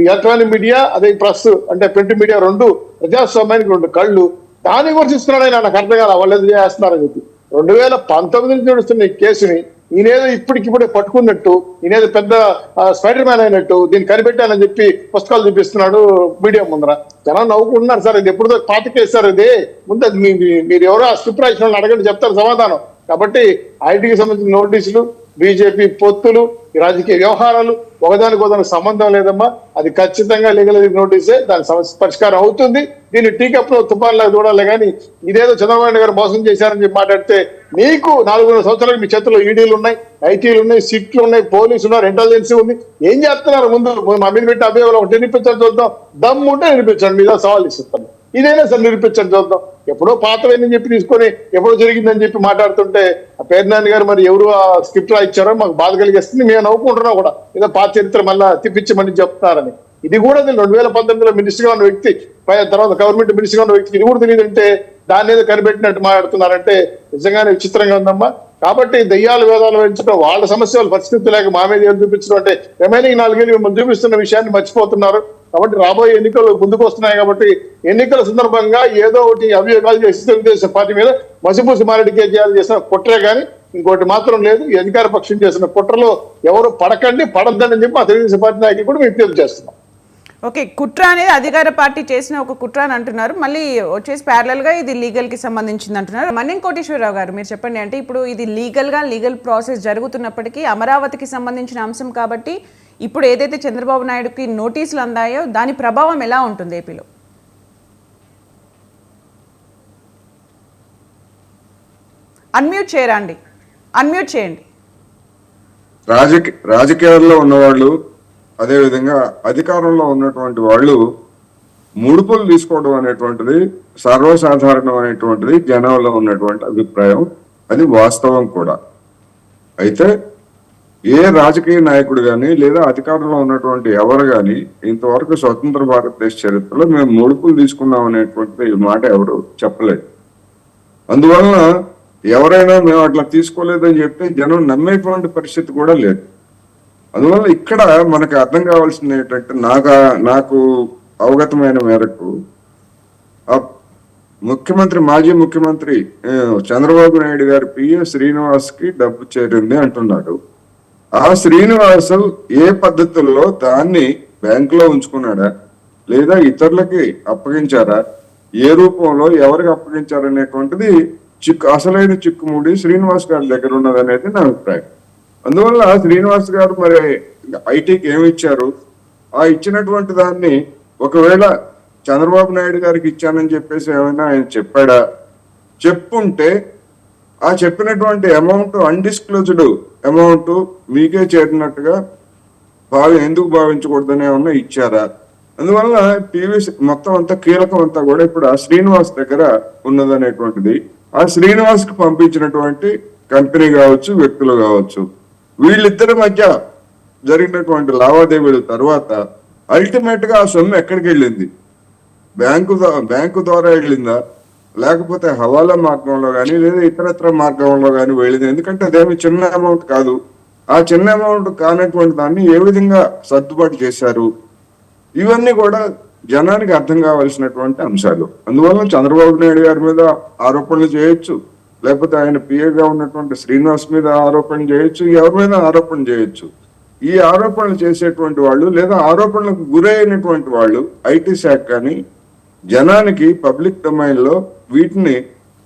ఎలక్ట్రానిక్ మీడియా అదే ప్రెస్ అంటే ప్రింట్ మీడియా రెండు ప్రజాస్వామ్యానికి 2 కళ్ళు. దాన్ని కూడా తీసుకున్నాడు ఆయన, నాకు అర్థం కాదు వాళ్ళు ఎందుకు చేస్తున్నారని చెప్పి. 2019 నుంచి నడుస్తున్న ఈ కేసుని ఈయనేదో ఇప్పటికిప్పుడే పట్టుకున్నట్టు, ఈయనేదో పెద్ద స్పైడర్ మ్యాన్ అయినట్టు దీన్ని కనిపెట్టానని చెప్పి పుస్తకాలు చూపిస్తున్నాడు మీడియా ముందర. జనం నవ్వుకుంటున్నారు. సార్ ఇది ఎప్పుడుదో పాతకేస్తారు, ఇది ముందు మీరు ఎవరో ఆ స్క్రిప్ట్ రాసిన వాళ్ళని అడగండి చెప్తారు సమాధానం. కాబట్టి ఐటీకి సంబంధించిన నోటీసులు, బీజేపీ పొత్తులు, రాజకీయ వ్యవహారాలు ఒకదానికి సంబంధం లేదమ్మా. అది ఖచ్చితంగా లీగల్ నోటీసే, దాని సమస్య పరిష్కారం అవుతుంది. దీన్ని టీకప్ లో తుఫాన్లాగా చూడాలి. కానీ ఇదేదో చంద్రబాబు నాయుడు గారు మోసం చేశారని చెప్పి మాట్లాడితే, మీకు 4 సంవత్సరాలకు మీ చేతుల్లో ఈడీలు ఉన్నాయి, ఐటీలు ఉన్నాయి, సిట్లు ఉన్నాయి, పోలీసులు ఉన్నారు, ఇంటెలిజెన్సీ ఉంది. ఏం చేస్తున్నారు? ముందు మా మీద పెట్టి అభియోగాలు ఒకటి నిరూపించండి చూద్దాం, దమ్ము ఉంటే నిరూపించండి, మీద సవాల్ ఇస్తాను. ఇదైనా సార్ నిరూపించండి చూద్దాం. ఎప్పుడో పాతవేనని చెప్పి తీసుకొని ఎప్పుడో జరిగిందని చెప్పి మాట్లాడుతుంటే ఆ పేర్నాని గారు మరి ఎవరు ఆ స్క్రిప్ట్ ఇచ్చారో మాకు బాధ కలిగిస్తుంది. మేము నవ్వుకుంటున్నాం కూడా, ఏదో పాత చరిత్ర మళ్ళా తిప్పించమని చెప్తున్నారని. ఇది కూడా 2019లో మినిస్టర్ గా ఉన్న వ్యక్తి, తర్వాత గవర్నమెంట్ మినిస్టర్ గా ఉన్న వ్యక్తికి ఇది కూడా తెలియదంటే దాన్ని ఏదో కనిపెట్టినట్టు మాట్లాడుతున్నారంటే నిజంగానే విచిత్రంగా ఉందమ్మా. కాబట్టి దయ్యాలు వేదాలు పెంచడం, వాళ్ళ సమస్యలు పరిస్థితి లేక మా మీద ఏం చూపించడం అంటే రిమైనింగ్ 4 ఏళ్ళు మిమ్మల్ని చూపిస్తున్న విషయాన్ని మర్చిపోతున్నారు. కాబట్టి రాబోయే ఎన్నికలు ముందుకు వస్తున్నాయి కాబట్టి ఎన్నికల సందర్భంగా ఏదో ఒకటి అభియోగాలు చేసి తెలుగుదేశం పార్టీ మీద మసిపూసి మారెడ్డికే చేసిన కుట్రే కానీ ఇంకోటి మాత్రం లేదు. ఈ అధికార పక్షం చేసిన కుట్రలో ఎవరు పడద్దని చెప్పి మా తెలుగుదేశం పార్టీ నాయకులు కూడా విజ్ఞప్తి చేస్తున్నాం. ఓకే, కుట్ర అనేది అధికార పార్టీ చేసిన ఒక కుట్ర అని అంటున్నారు, మళ్ళీ వచ్చేసి ప్యారలల్ గా ఇది లీగల్ కి సంబంధించింది అంటున్నారు. మన్యం కోటేశ్వరరావు గారు మీరు చెప్పండి, అంటే ఇప్పుడు ఇది లీగల్ ప్రాసెస్ జరుగుతున్నప్పటికీ అమరావతికి సంబంధించిన అంశం కాబట్టి ఇప్పుడు ఏదైతే చంద్రబాబు నాయుడుకి నోటీసులు అందాయో దాని ప్రభావం ఎలా ఉంటుంది ఏపీలో? అన్మ్యూట్ చేయండి. రాజకీయాల్లో ఉన్నవాళ్ళు, అదేవిధంగా అధికారంలో ఉన్నటువంటి వాళ్ళు ముడుపులు తీసుకోవడం అనేటువంటిది సర్వసాధారణం అనేటువంటిది జనంలో ఉన్నటువంటి అభిప్రాయం. అది వాస్తవం కూడా. అయితే ఏ రాజకీయ నాయకుడు కానీ లేదా అధికారంలో ఉన్నటువంటి ఎవరు కానీ ఇంతవరకు స్వతంత్ర భారతదేశ చరిత్రలో మేము ముడుపులు తీసుకున్నాం అనేటువంటి మాట ఎవరు చెప్పలేదు. అందువలన ఎవరైనా మేము అట్లా తీసుకోలేదని చెప్తే జనం నమ్మేటువంటి పరిస్థితి కూడా లేదు. అందువల్ల ఇక్కడ మనకు అర్థం కావాల్సింది ఏంటంటే నాకు అవగతమైన మేరకు మాజీ ముఖ్యమంత్రి చంద్రబాబు నాయుడు గారు పిఏ శ్రీనివాస్ కి డబ్బు చేరింది అంటున్నాడు. ఆ శ్రీనివాస్ ఏ పద్ధతుల్లో దాన్ని బ్యాంకులో ఉంచుకున్నాడా లేదా ఇతరులకి అప్పగించారా, ఏ రూపంలో ఎవరికి అప్పగించారనేటువంటిది అసలైన చిక్కుముడి శ్రీనివాస్ గారి దగ్గర ఉన్నది అనేది నా అభిప్రాయం. అందువల్ల శ్రీనివాస్ గారు మరి ఐటీకి ఏమి ఇచ్చారు, ఆ ఇచ్చినటువంటి దాన్ని ఒకవేళ చంద్రబాబు నాయుడు గారికి ఇచ్చానని చెప్పేసి ఏమైనా ఆయన చెప్పాడా, చెప్పుంటే ఆ చెప్పినటువంటి అమౌంట్ అన్డిస్క్లోజ్డ్ అమౌంట్ మీకే చేరినట్టుగా ఎందుకు భావించకూడదని ఏమన్నా ఇచ్చారా? అందువల్ల టీవీ మొత్తం అంతా కీలకం అంతా కూడా ఇప్పుడు ఆ శ్రీనివాస్ దగ్గర ఉన్నదనేటువంటిది, ఆ శ్రీనివాస్ కి పంపించినటువంటి కంపెనీ కావచ్చు, వ్యక్తులు కావచ్చు, వీళ్ళిద్దరి మధ్య జరిగినటువంటి లావాదేవీల తర్వాత అల్టిమేట్ గా ఆ సొమ్ము ఎక్కడికి వెళ్ళింది? బ్యాంకు ద్వారా వెళ్ళిందా, లేకపోతే హవాలా మార్గంలో కానీ లేదా ఇతరత్ర మార్గంలో కానీ వెళ్ళింది? ఎందుకంటే అదేమి చిన్న అమౌంట్ కాదు. ఆ చిన్న అమౌంట్ కానటువంటి దాన్ని ఏ విధంగా సర్దుబాటు చేశారు, ఇవన్నీ కూడా జనానికి అర్థం కావాల్సినటువంటి అంశాలు. అందువల్ల చంద్రబాబు నాయుడు గారి మీద ఆరోపణలు చేయొచ్చు, లేకపోతే ఆయన పిఏగా ఉన్నటువంటి శ్రీనివాస్ మీద ఆరోపణ చేయొచ్చు, ఎవరి మీద ఆరోపణ చేయొచ్చు. ఈ ఆరోపణలు చేసేటువంటి వాళ్ళు లేదా ఆరోపణలకు గురైనటువంటి వాళ్ళు ఐటీ శాఖ కానీ జనానికి పబ్లిక్ డొమైన్ లో వీటిని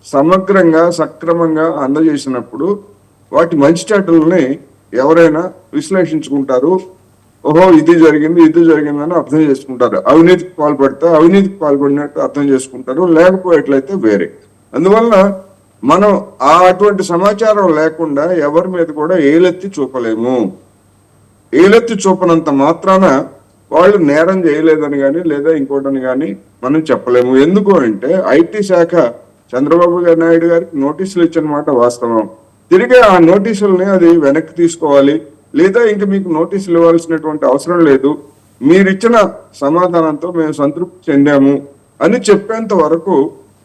సమగ్రంగా సక్రమంగా అందజేసినప్పుడు వాటి మంచి చెడ్డలని ఎవరైనా విశ్లేషించుకుంటారు. ఓహో ఇది జరిగిందని అర్థం చేసుకుంటారు. అవినీతికి పాల్పడినట్టు అర్థం చేసుకుంటారు, లేకపోయేట్లయితే వేరే. అందువల్ల మనం అటువంటి సమాచారం లేకుండా ఎవరి మీద కూడా ఏలెత్తి చూపలేము. ఏలెత్తి చూపనంత మాత్రాన వాళ్ళు నేరం చేయలేదని కానీ లేదా ఇంకోటని కానీ మనం చెప్పలేము. ఎందుకు అంటే ఐటీ శాఖ చంద్రబాబు నాయుడు గారికి నోటీసులు ఇచ్చిన మాట వాస్తవం. తిరిగి ఆ నోటీసుల్ని అది వెనక్కి తీసుకోవాలి, లేదా ఇంక మీకు నోటీసులు ఇవ్వాల్సినటువంటి అవసరం లేదు, మీరిచ్చిన సమాధానంతో మేము సంతృప్తి చెందాము అని చెప్పేంత వరకు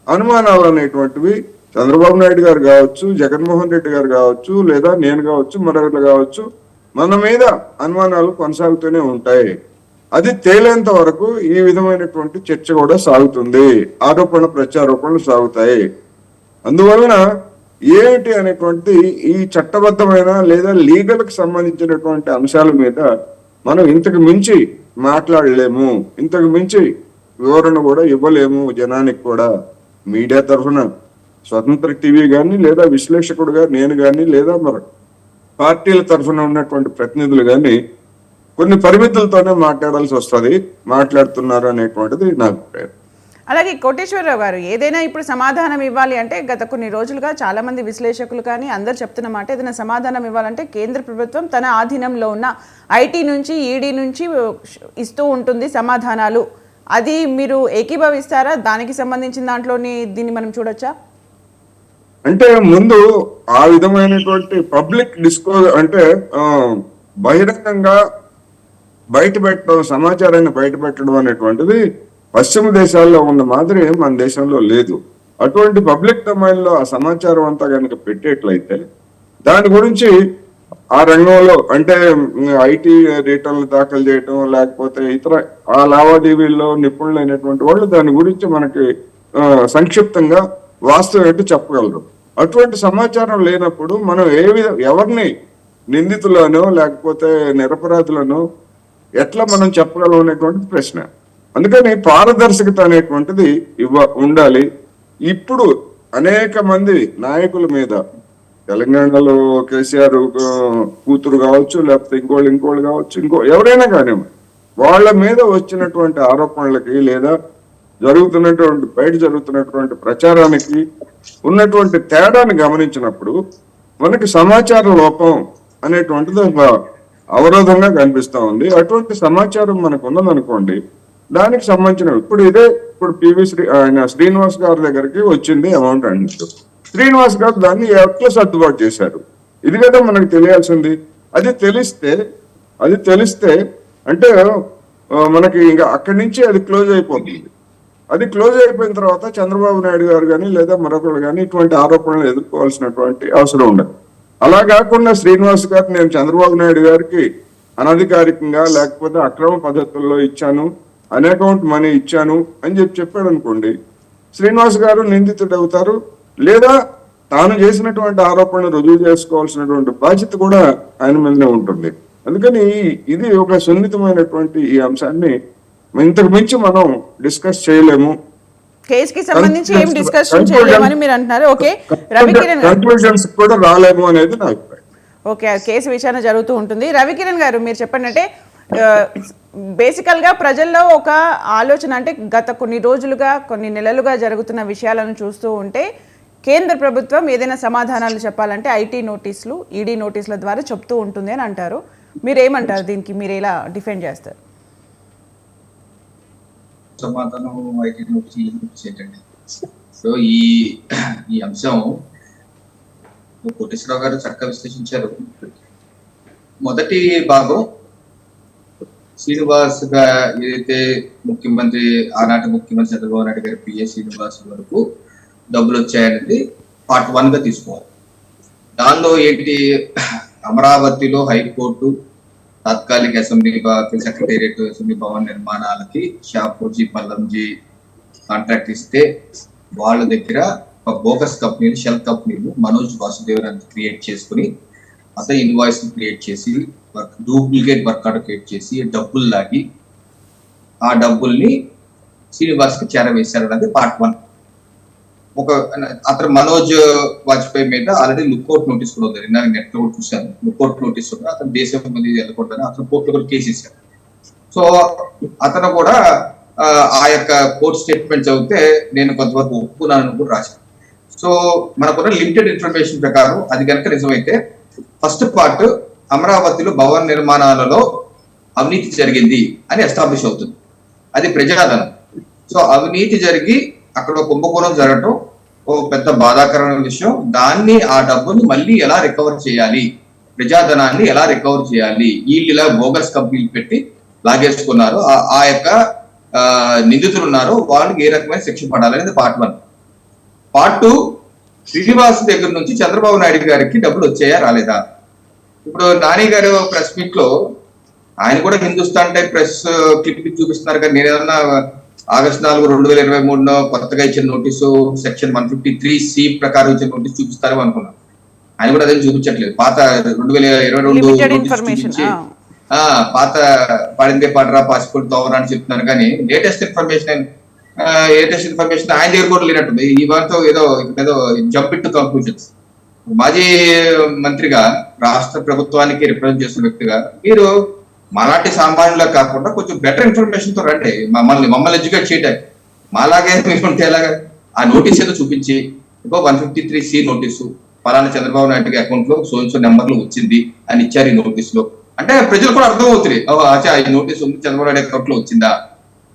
అనుమానాలు అనేటువంటివి చంద్రబాబు నాయుడు గారు కావచ్చు, జగన్మోహన్ రెడ్డి గారు కావచ్చు, లేదా నేను కావచ్చు, మరొకరు కావచ్చు, మన మీద అనుమానాలు కొనసాగుతూనే ఉంటాయి. అది తేలేంత వరకు ఈ విధమైనటువంటి చర్చ కూడా సాగుతుంది, ఆరోపణ ప్రత్యారోపణలు సాగుతాయి. అందువలన ఏమిటి అనేటువంటి ఈ చట్టబద్ధమైన లేదా లీగల్ కి సంబంధించినటువంటి అంశాల మీద మనం ఇంతకు మించి మాట్లాడలేము, ఇంతకు మించి వివరణ కూడా ఇవ్వలేము జనానికి కూడా. మీడియా తరఫున స్వతంత్ర టీవీ కానీ లేదా విశ్లేషకుడుగా నేను కానీ లేదా మరి పార్టీల తరఫున ఉన్నటువంటి ప్రతినిధులు కానీ కొన్ని పరిమితులతోనే మాట్లాడాల్సి వస్తుంది, మాట్లాడుతున్నారు అనేటువంటిది నా అభిప్రాయం. అలాగే కోటేశ్వరరావు గారు, ఏదైనా ఇప్పుడు సమాధానం ఇవ్వాలి అంటే గత కొన్ని రోజులుగా చాలా మంది విశ్లేషకులు కానీ అందరు చెప్తున్న మాట, ఏదైనా సమాధానం ఇవ్వాలంటే కేంద్ర ప్రభుత్వం తన ఆధీనంలో ఉన్న ఐటీ నుంచి ఈడీ నుంచి ఇస్తూ ఉంటుంది సమాధానాలు. అది మీరు ఏకీభవిస్తారా? దానికి సంబంధించిన దాంట్లోని దీన్ని మనం చూడొచ్చా? అంటే ముందు ఆ విధమైనటువంటి పబ్లిక్ డిస్కోజ్ అంటే బహిరంగంగా బయట పెట్టడం, సమాచారాన్ని బయట పెట్టడం అనేటువంటిది పశ్చిమ దేశాల్లో ఉన్న మాదిరి మన దేశంలో లేదు. అటువంటి పబ్లిక్ డొమైన్ లో ఆ సమాచారం అంతా కనుక పెట్టేట్లయితే దాని గురించి ఆ రంగంలో అంటే ఐటీ రిటర్న్లు దాఖలు చేయటం లేకపోతే ఇతర ఆ లావాదేవీల్లో నిపుణులైనటువంటి వాళ్ళు దాని గురించి మనకి సంక్షిప్తంగా వాస్తవం ఏంటో చెప్పగలరు. అటువంటి సమాచారం లేనప్పుడు మనం ఎవరిని నిందితులను లేకపోతే నిరపరాధులను ఎట్లా మనం చెప్పగలం అనేటువంటిది ప్రశ్న. అందుకని పారదర్శకత అనేటువంటిది ఉండాలి. ఇప్పుడు అనేక మంది నాయకుల మీద తెలంగాణలో కేసీఆర్ కూతురు కావచ్చు, లేకపోతే ఇంకోళ్ళు కావచ్చు, ఎవరైనా కానివ్వండి, వాళ్ళ మీద వచ్చినటువంటి ఆరోపణలకి లేదా బయట జరుగుతున్నటువంటి ప్రచారానికి ఉన్నటువంటి తేడాన్ని గమనించినప్పుడు మనకి సమాచార లోపం అనేటువంటిది ఒక అవరోధంగా కనిపిస్తా ఉంది. అటువంటి సమాచారం మనకు ఉన్నదనుకోండి, దానికి సంబంధించిన ఇప్పుడు ఆయన శ్రీనివాస్ గారి దగ్గరికి వచ్చింది అమౌంట్ అన్నట్టు. శ్రీనివాస్ గారు దాన్ని ఎట్లా సర్దుబాటు చేశారు, ఇది కదా మనకు తెలియాల్సింది. అది తెలిస్తే అంటే మనకి ఇంకా అక్కడి నుంచి అది క్లోజ్ అయిపోతుంది. అది క్లోజ్ అయిపోయిన తర్వాత చంద్రబాబు నాయుడు గారు కానీ లేదా మరొకరు కానీ ఇటువంటి ఆరోపణలు ఎదుర్కోవాల్సినటువంటి అవసరం ఉండదు. అలా కాకుండా శ్రీనివాస్ గారు నేను చంద్రబాబు నాయుడు గారికి అనధికారికంగా లేకపోతే అక్రమ పద్ధతుల్లో ఇచ్చాను, అకౌంట్ మనీ ఇచ్చాను అని చెప్పాడు అనుకోండి, శ్రీనివాస్ గారు నిందితుడు అవుతారు. లేదా తాను చేసినటువంటి ఆరోపణలు రుజువు చేసుకోవాల్సినటువంటి బాధ్యత కూడా ఆయన మీదనే ఉంటుంది. అందుకని ఇది ఒక సున్నితమైనటువంటి ఈ అంశాన్ని ఇంతకు మించి మనం డిస్కస్ చేయలేము. కేసుకి సంబంధించి ఏం డిస్కషన్ చేయలేమని మీరు అంటున్నారు. ఓకే, రవికిరణ్ కన్క్లూజన్స్ కూడా రాలేము అనేది నా అభిప్రాయం. ఓకే, కేసు విచారణ జరుగుతూ ఉంటుంది. రవికిరణ్ గారు మీరు చెప్పండి, అంటే బేసికల్ గా ప్రజల్లో ఒక ఆలోచన, అంటే గత కొన్ని నెలలుగా జరుగుతున్న విషయాలను చూస్తూ ఉంటే కేంద్ర ప్రభుత్వం ఏదైనా సమాధానాలు చెప్పాలంటే ఐటీ నోటీసులు, ఈడీ నోటీసుల ద్వారా చెప్తూ ఉంటుంది అని అంటారు. మీరు ఏమంటారు దీనికి, మీరు ఎలా డిఫెండ్ చేస్తారు? సమాధానం ఐటీ నోటీస్ ఏంటండి. సో ఈ అంశం కోటేశ్వరరావు గారు చక్కగా విశ్లేషించారు. మొదటి భాగం శ్రీనివాస్ గా ఏదైతే ఆనాటి ముఖ్యమంత్రి చంద్రబాబు నాయుడు గారి పిఏ శ్రీనివాస్ వరకు డబ్బులు వచ్చాయనేది పార్ట్ 1 గా తీసుకోవాలి. దానిలో ఏంటి, అమరావతిలో హైకోర్టు తాత్కాలిక అసెంబ్లీ సెక్రటేరియట్ అసెంబ్లీ భవన్ నిర్మాణాలకి షాపూర్జీ పల్లంజీ కాంట్రాక్ట్ ఇస్తే వాళ్ళ దగ్గర ఒక బోగస్ కంపెనీలు, షెల్ కంపెనీలు మనోజ్ వాసుదేవన్ క్రియేట్ చేసుకుని అతను ఇన్వాయిస్ క్రియేట్ చేసి డూప్లికేట్ వర్క్ ఆర్డర్ క్రియేట్ చేసి డబ్బులు లాగి ఆ డబ్బుల్ని శ్రీనివాస్ కి చేరవేశారన్నది పార్ట్ 1. అతను మనోజ్ వాజ్పేయి మీద ఆల్రెడీ లుక్అవుట్ నోటీస్ కూడా ఉంది. నేను నెట్ లో చూశాను, లుక్అవుట్ నోటీస్ ఉంది. అతను దేశం మీద వెళ్ళకూడదని అతను కోర్టులో కూడా కేసు ఇచ్చాడు. సో అతను కూడా ఆ యొక్క కోర్టు స్టేట్మెంట్ చదివితే నేను కొంతవరకు ఒప్పుకున్నాను కూడా రాశాను. సో మనకున్న లిమిటెడ్ ఇన్ఫర్మేషన్ ప్రకారం అది కనుక నిజమైతే ఫస్ట్ పార్ట్ అమరావతిలో భవన నిర్మాణాలలో అవినీతి జరిగింది అని ఎస్టాబ్లిష్ అవుతుంది. అది ప్రజాధనం. సో అవినీతి జరిగి అక్కడ కుంభకోణం జరగటం ఓ పెద్ద బాధాకరమైన విషయం. ఆ డబ్బుని మళ్ళీ ఎలా రికవర్ చేయాలి, ప్రజాధనాన్ని ఎలా రికవర్ చేయాలి, వీళ్ళు ఇలా బోగస్ కంపెనీలు పెట్టి లాగేసుకున్నారు, ఆ యొక్క నిందితులు ఉన్నారు, వాళ్ళకి ఏ రకమైన శిక్ష పడాలనేది పార్ట్ 1. పార్ట్ 2 శ్రీనివాస్ దగ్గర నుంచి చంద్రబాబు నాయుడు గారికి డబ్బులు వచ్చాయా రాలేదా. ఇప్పుడు నాని గారు ప్రెస్ మీట్ లో ఆయన కూడా హిందుస్థాన్ టైప్ ప్రెస్ క్లిప్ చూపిస్తున్నారు. కానీ నేను ఏదన్నా ఆగస్టు 4, 2023 కొత్తగా ఇచ్చిన నోటీసు సెక్షన్ 153C ప్రకారం ఇచ్చిన నోటీస్ చూపిస్తారేమో అనుకున్నాను. ఆయన కూడా అదేం చూపించట్లేదు. పాత 2022 పాత పడిందే పాటరా పాసిపోర్ట్ తోవరా అని చెప్తున్నారు. కానీ లేటెస్ట్ ఇన్ఫర్మేషన్ ఆయన దగ్గర కూడా లేనట్టుంది. ఈ వారితో ఏదో జంప్ ఇన్ టు కంక్లూజన్స్. మాజీ మంత్రిగా, రాష్ట్ర ప్రభుత్వానికి రిప్రజెంట్ చేస్తున్న వ్యక్తిగా మీరు మాలాంటి సామాన్యులా కాకుండా కొంచెం బెటర్ ఇన్ఫర్మేషన్ తో రండి, మమ్మల్ని ఎడ్యుకేట్ చేయడానికి. మాలాగే మీరు ఉంటే ఎలాగా ఆ నోటీస్ ఏదో చూపించి 153C నోటీసు పలానా చంద్రబాబు నాయుడు అకౌంట్ లో సో నెంబర్లు వచ్చింది అని ఇచ్చారు ఈ నోటీస్ లో అంటే ప్రజలు కూడా అర్థం అవుతుంది. ఈ నోటీస్ ఉంది, చంద్రబాబు నాయుడు అకౌంట్ లో వచ్చిందా,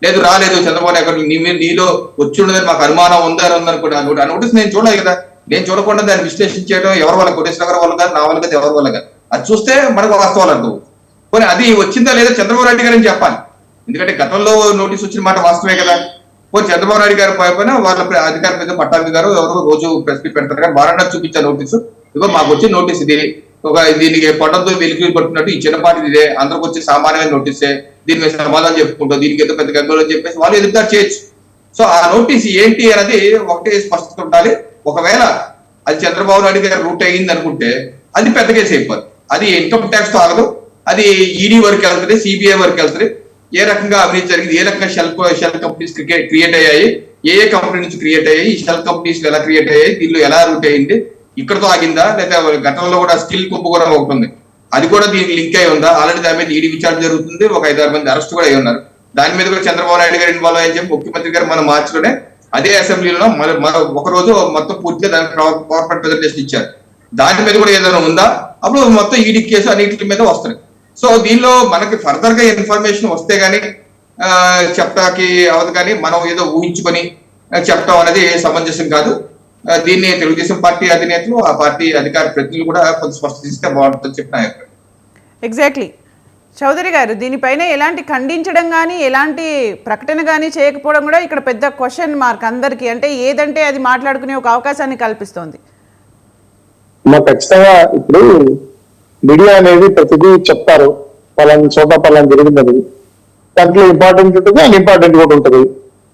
లేదు రాలేదు, చంద్రబాబు నాయుడు అకౌంట్ నీలో వచ్చి ఉండదని మాకు అనుమానం ఉందనుకోండి. ఆ నోటీస్ నేను చూడలేదు కదా, నేను చూడకుండా దాన్ని విశ్లేషించడం ఎవరి వల్ల, కోటేశ్వర గారి వల్ల కాదు, నా వల్ల కాదు, ఎవరి వల్ల కాదు. అది చూస్తే మనకు వాస్తవాలు అర్థం. పోనీ అది వచ్చిందా లేదా చంద్రబాబు నాయుడు గారు అని చెప్పాలి. ఎందుకంటే గతంలో నోటీస్ వచ్చిన మాట వాస్తవే కదా. పోనీ చంద్రబాబు నాయుడు గారు పైన వాళ్ళ అధికారి మీద పట్టాభి గారు ఎవరు రోజు ప్రెస్ మీట్ పెడతారు కానీ వారన్నా చూపించారు నోటీసు, ఇగో మాకు వచ్చిన నోటీస్ ఇది, దీనికి పొట్టంతో వెలికి పట్టుకున్నట్టు ఈ చిన్నపాటి ఇదే, అందరికి వచ్చి సామాన్యమైన నోటీసే, దీని మీద సమాధానం చెప్పుకుంటాం, దీనికి ఏదో పెద్ద గగ్గలు అని చెప్పేసి వాళ్ళు ఎదురుదారు చేయొచ్చు. సో ఆ నోటీస్ ఏంటి అనేది ఒకటే స్పష్టత ఉండాలి. ఒకవేళ అది చంద్రబాబు నాయుడు గారు రూట్ అయ్యింది అనుకుంటే అది పెద్ద కేసు అయిపోతుంది. అది ఇన్కమ్ ట్యాక్స్ తో ఆగదు, అది ఈడీ వరకు వెళ్తుంది, సిబిఐ వరకు వెళ్తుంది. ఏ రకంగా అవినీతి జరిగింది, ఏ రకంగా షెల్ కంపెనీస్ క్రియేట్ అయ్యాయి, ఏ కంపెనీ నుంచి క్రియేట్ అయ్యాయి, ఈ షెల్ కంపెనీస్ ఎలా క్రియేట్ అయ్యాయి, దీనిలో ఎలా రూట్ అయ్యింది, ఇక్కడతో ఆగిందా లేదా గతంలో కూడా స్కిల్ కుంభకోణం ఉంటుంది అది కూడా దీనికి లింక్ అయి ఉందా, ఆల్రెడీ దాని మీద ఈడీ విచారణ జరుగుతుంది, ఒక 5-6 మంది అరెస్ట్ కూడా అయి ఉన్నారు. దాని మీద కూడా చంద్రబాబు నాయుడు గారు ఇన్వాల్వ్ అయ్యని చెప్పి ముఖ్యమంత్రి గారు మన మార్చిలోనే అదే అసెంబ్లీలో ఒక రోజు మొత్తం పూర్తిగా దానికి పవర్ ప్రెజెంటేషన్ ఇచ్చారు. దాని మీద కూడా ఏదైనా ఉందా, అప్పుడు మొత్తం ఈడీ కేసు అన్నింటి మీద వస్తుంది. సో దీనిలో మనకి ఫర్దర్ గా ఇన్ఫర్మేషన్ వస్తే గానీ చెప్పడానికి అవదు, కానీ మనం ఏదో ఊహించుకొని చెప్పడం అనేది సమంజసం కాదు. దీన్ని తెలుగుదేశం పార్టీ అధినేతలు, ఆ పార్టీ అధికార ప్రతినిధులు కూడా కొంత స్పష్టత ఇస్తే బాగుంటుందని చెప్పిన అభిప్రాయం. ఎగ్జాక్ట్లీ చౌదరి గారు, దీనిపైన ఎలాంటి ఖండించడం కానీ ఎలాంటి ప్రకటన కానీ చేయకపోవడం కూడా ఇక్కడ పెద్ద క్వశ్చన్ మార్క్ అందరికీ. అంటే ఏదంటే అది మాట్లాడుకునే ఒక అవకాశాన్ని కల్పిస్తోంది. ఖచ్చితంగా ఇప్పుడు మీడియా అనేది ప్రతిదీ చెప్తారు, పలానా చోట పలానా జరిగిందని. దాంట్లో ఇంపార్టెంట్ ఉంటుంది, అన్ఇంపార్టెంట్ కూడా ఉంటుంది.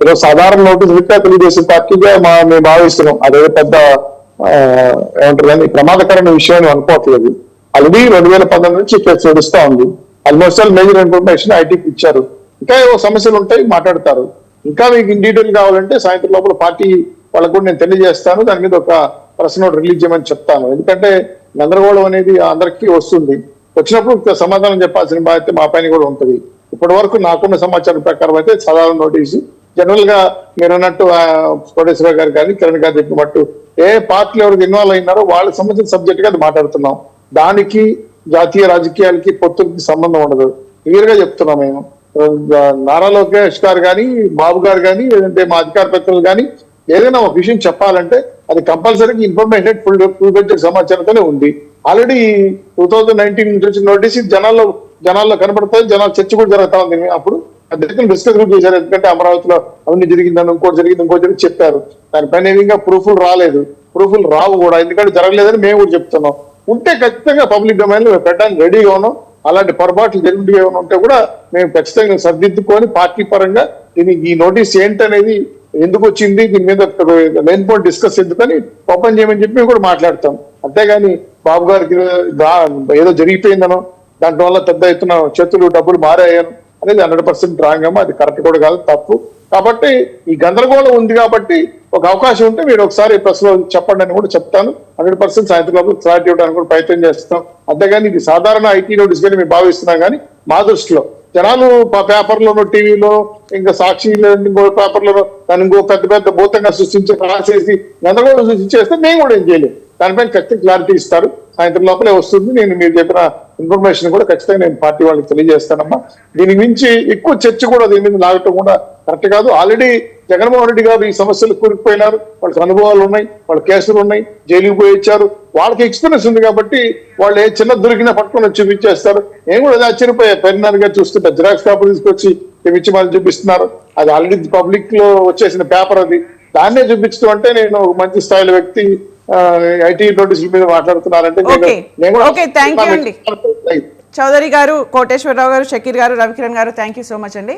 ఈరోజు సాధారణ నోటీస్ విత్తా తెలుగుదేశం పార్టీగా మేము భావిస్తున్నాం. అదే పెద్ద ఏమంటారు కానీ ప్రమాదకరమైన విషయం అనుకోవట్లేదు. ఆల్రెడీ 2019 నుంచి కేసు నడుస్తా ఉంది. ఆల్మోస్ట్ ఆల్ మేజర్ ఇన్ఫర్మేషన్ ఐటీకి ఇచ్చారు. ఇంకా ఏవో సమస్యలు ఉంటాయి, మాట్లాడతారు. ఇంకా మీకు ఇన్ డీటెయిల్ కావాలంటే సాయంత్రం లోపల పార్టీ వాళ్ళకు కూడా నేను తెలియజేస్తాను. దాని మీద ఒక ప్రెస్ నోట్ రిలీజ్ చేయమని చెప్తాను. ఎందుకంటే గందరగోళం అనేది అందరికీ వస్తుంది. వచ్చినప్పుడు సమాధానం చెప్పాల్సిన బాధ్యత మా పైన కూడా ఉంటుంది. ఇప్పటి వరకు నాకున్న సమాచారం ప్రకారం అయితే సాధారణ నోటీసు జనరల్ గా మీరు అన్నట్టు కోటేశ్వర గారు కానీ కిరణ్ గారు చెప్పినట్టు ఏ పార్టీలు ఎవరికి ఇన్వాల్వ్ అయినారో వాళ్ళకి సంబంధించిన సబ్జెక్ట్ గా అది మాట్లాడుతున్నాం. దానికి జాతీయ రాజకీయాలకి పొత్తులకి సంబంధం ఉండదు. క్లియర్ గా చెప్తున్నాం మేము. నారా లోకేష్ గారు కానీ, బాబు గారు కానీ, లేదంటే మా అధికార ప్రతినిధులు కానీ ఏదైనా ఒక విషయం చెప్పాలంటే అది కంపల్సరీగా ఇన్ఫర్మేషన్ ఫుల్ సమాచారంతోనే ఉంది. ఆల్రెడీ 2019 నుంచి వచ్చిన నోటీస్ జనాల్లో కనబడుతుంది. జనాలు చర్చ కూడా జరుగుతా ఉంది. అప్పుడు అధ్యక్షులు డిస్కస్ కూడా చేశారు. ఎందుకంటే అమరావతిలో అవన్నీ జరిగిందని, ఇంకోటి జరిగింది చెప్పారు. దానిపైన ఇంకా ప్రూఫ్లు రాలేదు, ప్రూఫ్లు రావు కూడా, ఎందుకంటే జరగలేదని మేము కూడా చెప్తున్నాం. ఉంటే ఖచ్చితంగా పబ్లిక్ డొమైన్ లో పెట్టడానికి రెడీగా ఉన్నాం. అలాంటి పొరపాట్లు జరిగి ఏమైనా ఉంటే కూడా మేము ఖచ్చితంగా సర్దిద్దుకొని పార్టీ పరంగా దీనికి ఈ నోటీస్ ఏంటనేది, ఎందుకు వచ్చింది, దీని మీద మెయిన్ పాయింట్ డిస్కస్ ఎందుకని ఓపెన్ చేయమని చెప్పి కూడా మాట్లాడతాం. అంతేగాని బాబు గారికి ఏదో జరిగిపోయిందనో దాంట్లో వల్ల పెద్ద ఎత్తున చేతులు డబ్బులు మారాయను అనేది 100% రాంగ్ అమ్మా. అది కరెక్ట్ కూడా కాదు, తప్పు. కాబట్టి ఈ గందరగోళం ఉంది కాబట్టి ఒక అవకాశం ఉంటే మీరు ఒకసారి ప్రెస్ లో చెప్పండి అని కూడా చెప్తాను. 100% సాయంత్రం లోపల క్లారిటీ ఇవ్వడానికి కూడా ప్రయత్నం చేస్తాం. అంతేగాని ఇది సాధారణ ఐటీ నోటీస్ కానీ మేము భావిస్తున్నాం. కానీ మా దృష్టిలో జనాలు పేపర్లోనో, టీవీలో, ఇంకా సాక్షి ఇంకో పేపర్లోనో దాన్ని ఇంకో పెద్ద భూతంగా సృష్టించి రాసేసి గందరగోళం సృష్టించేస్తే మేము కూడా ఏం చేయలేము. దానిపైన ఖచ్చితంగా క్లారిటీ ఇస్తారు. సాయంత్రం లోపలే వస్తుంది. నేను మీరు చెప్పిన ఇన్ఫర్మేషన్ కూడా ఖచ్చితంగా నేను పార్టీ వాళ్ళకి తెలియజేస్తానమ్మా. దీని మించి ఎక్కువ చర్చ కూడా దీని మీద లాగటం కూడా కరెక్ట్ కాదు. ఆల్రెడీ జగన్మోహన్ రెడ్డి గారు ఈ సమస్యలు కూరుకుపోయినారు. వాళ్ళకి అనుభవాలు ఉన్నాయి, వాళ్ళ కేసులు ఉన్నాయి, జైలుకి పోయి ఇచ్చారు. వాళ్ళకి ఎక్స్పీరియన్స్ ఉంది కాబట్టి వాళ్ళు ఏ చిన్న దొరికినా పట్టుకొని చూపించేస్తారు. నేను కూడా ఆశ్చర్యపోయా, పెరినార్ గా చూస్తుంటే జిరాక్స్ పేపర్ తీసుకొచ్చి చూపించి వాళ్ళు చూపిస్తున్నారు. అది ఆల్రెడీ పబ్లిక్ లో వచ్చేసిన పేపర్, అది దాన్నే చూపించడం అంటే నేను మంచి స్థాయిలో వ్యక్తి ఐటీ నోటీసుల మీద మాట్లాడుతున్నారంటే థ్యాంక్ యూ అండి. చౌదరి గారు, కోటేశ్వరరావు గారు, షకీర్ గారు, రవికిరణ్ గారు, థ్యాంక్ యూ సో మచ్ అండి.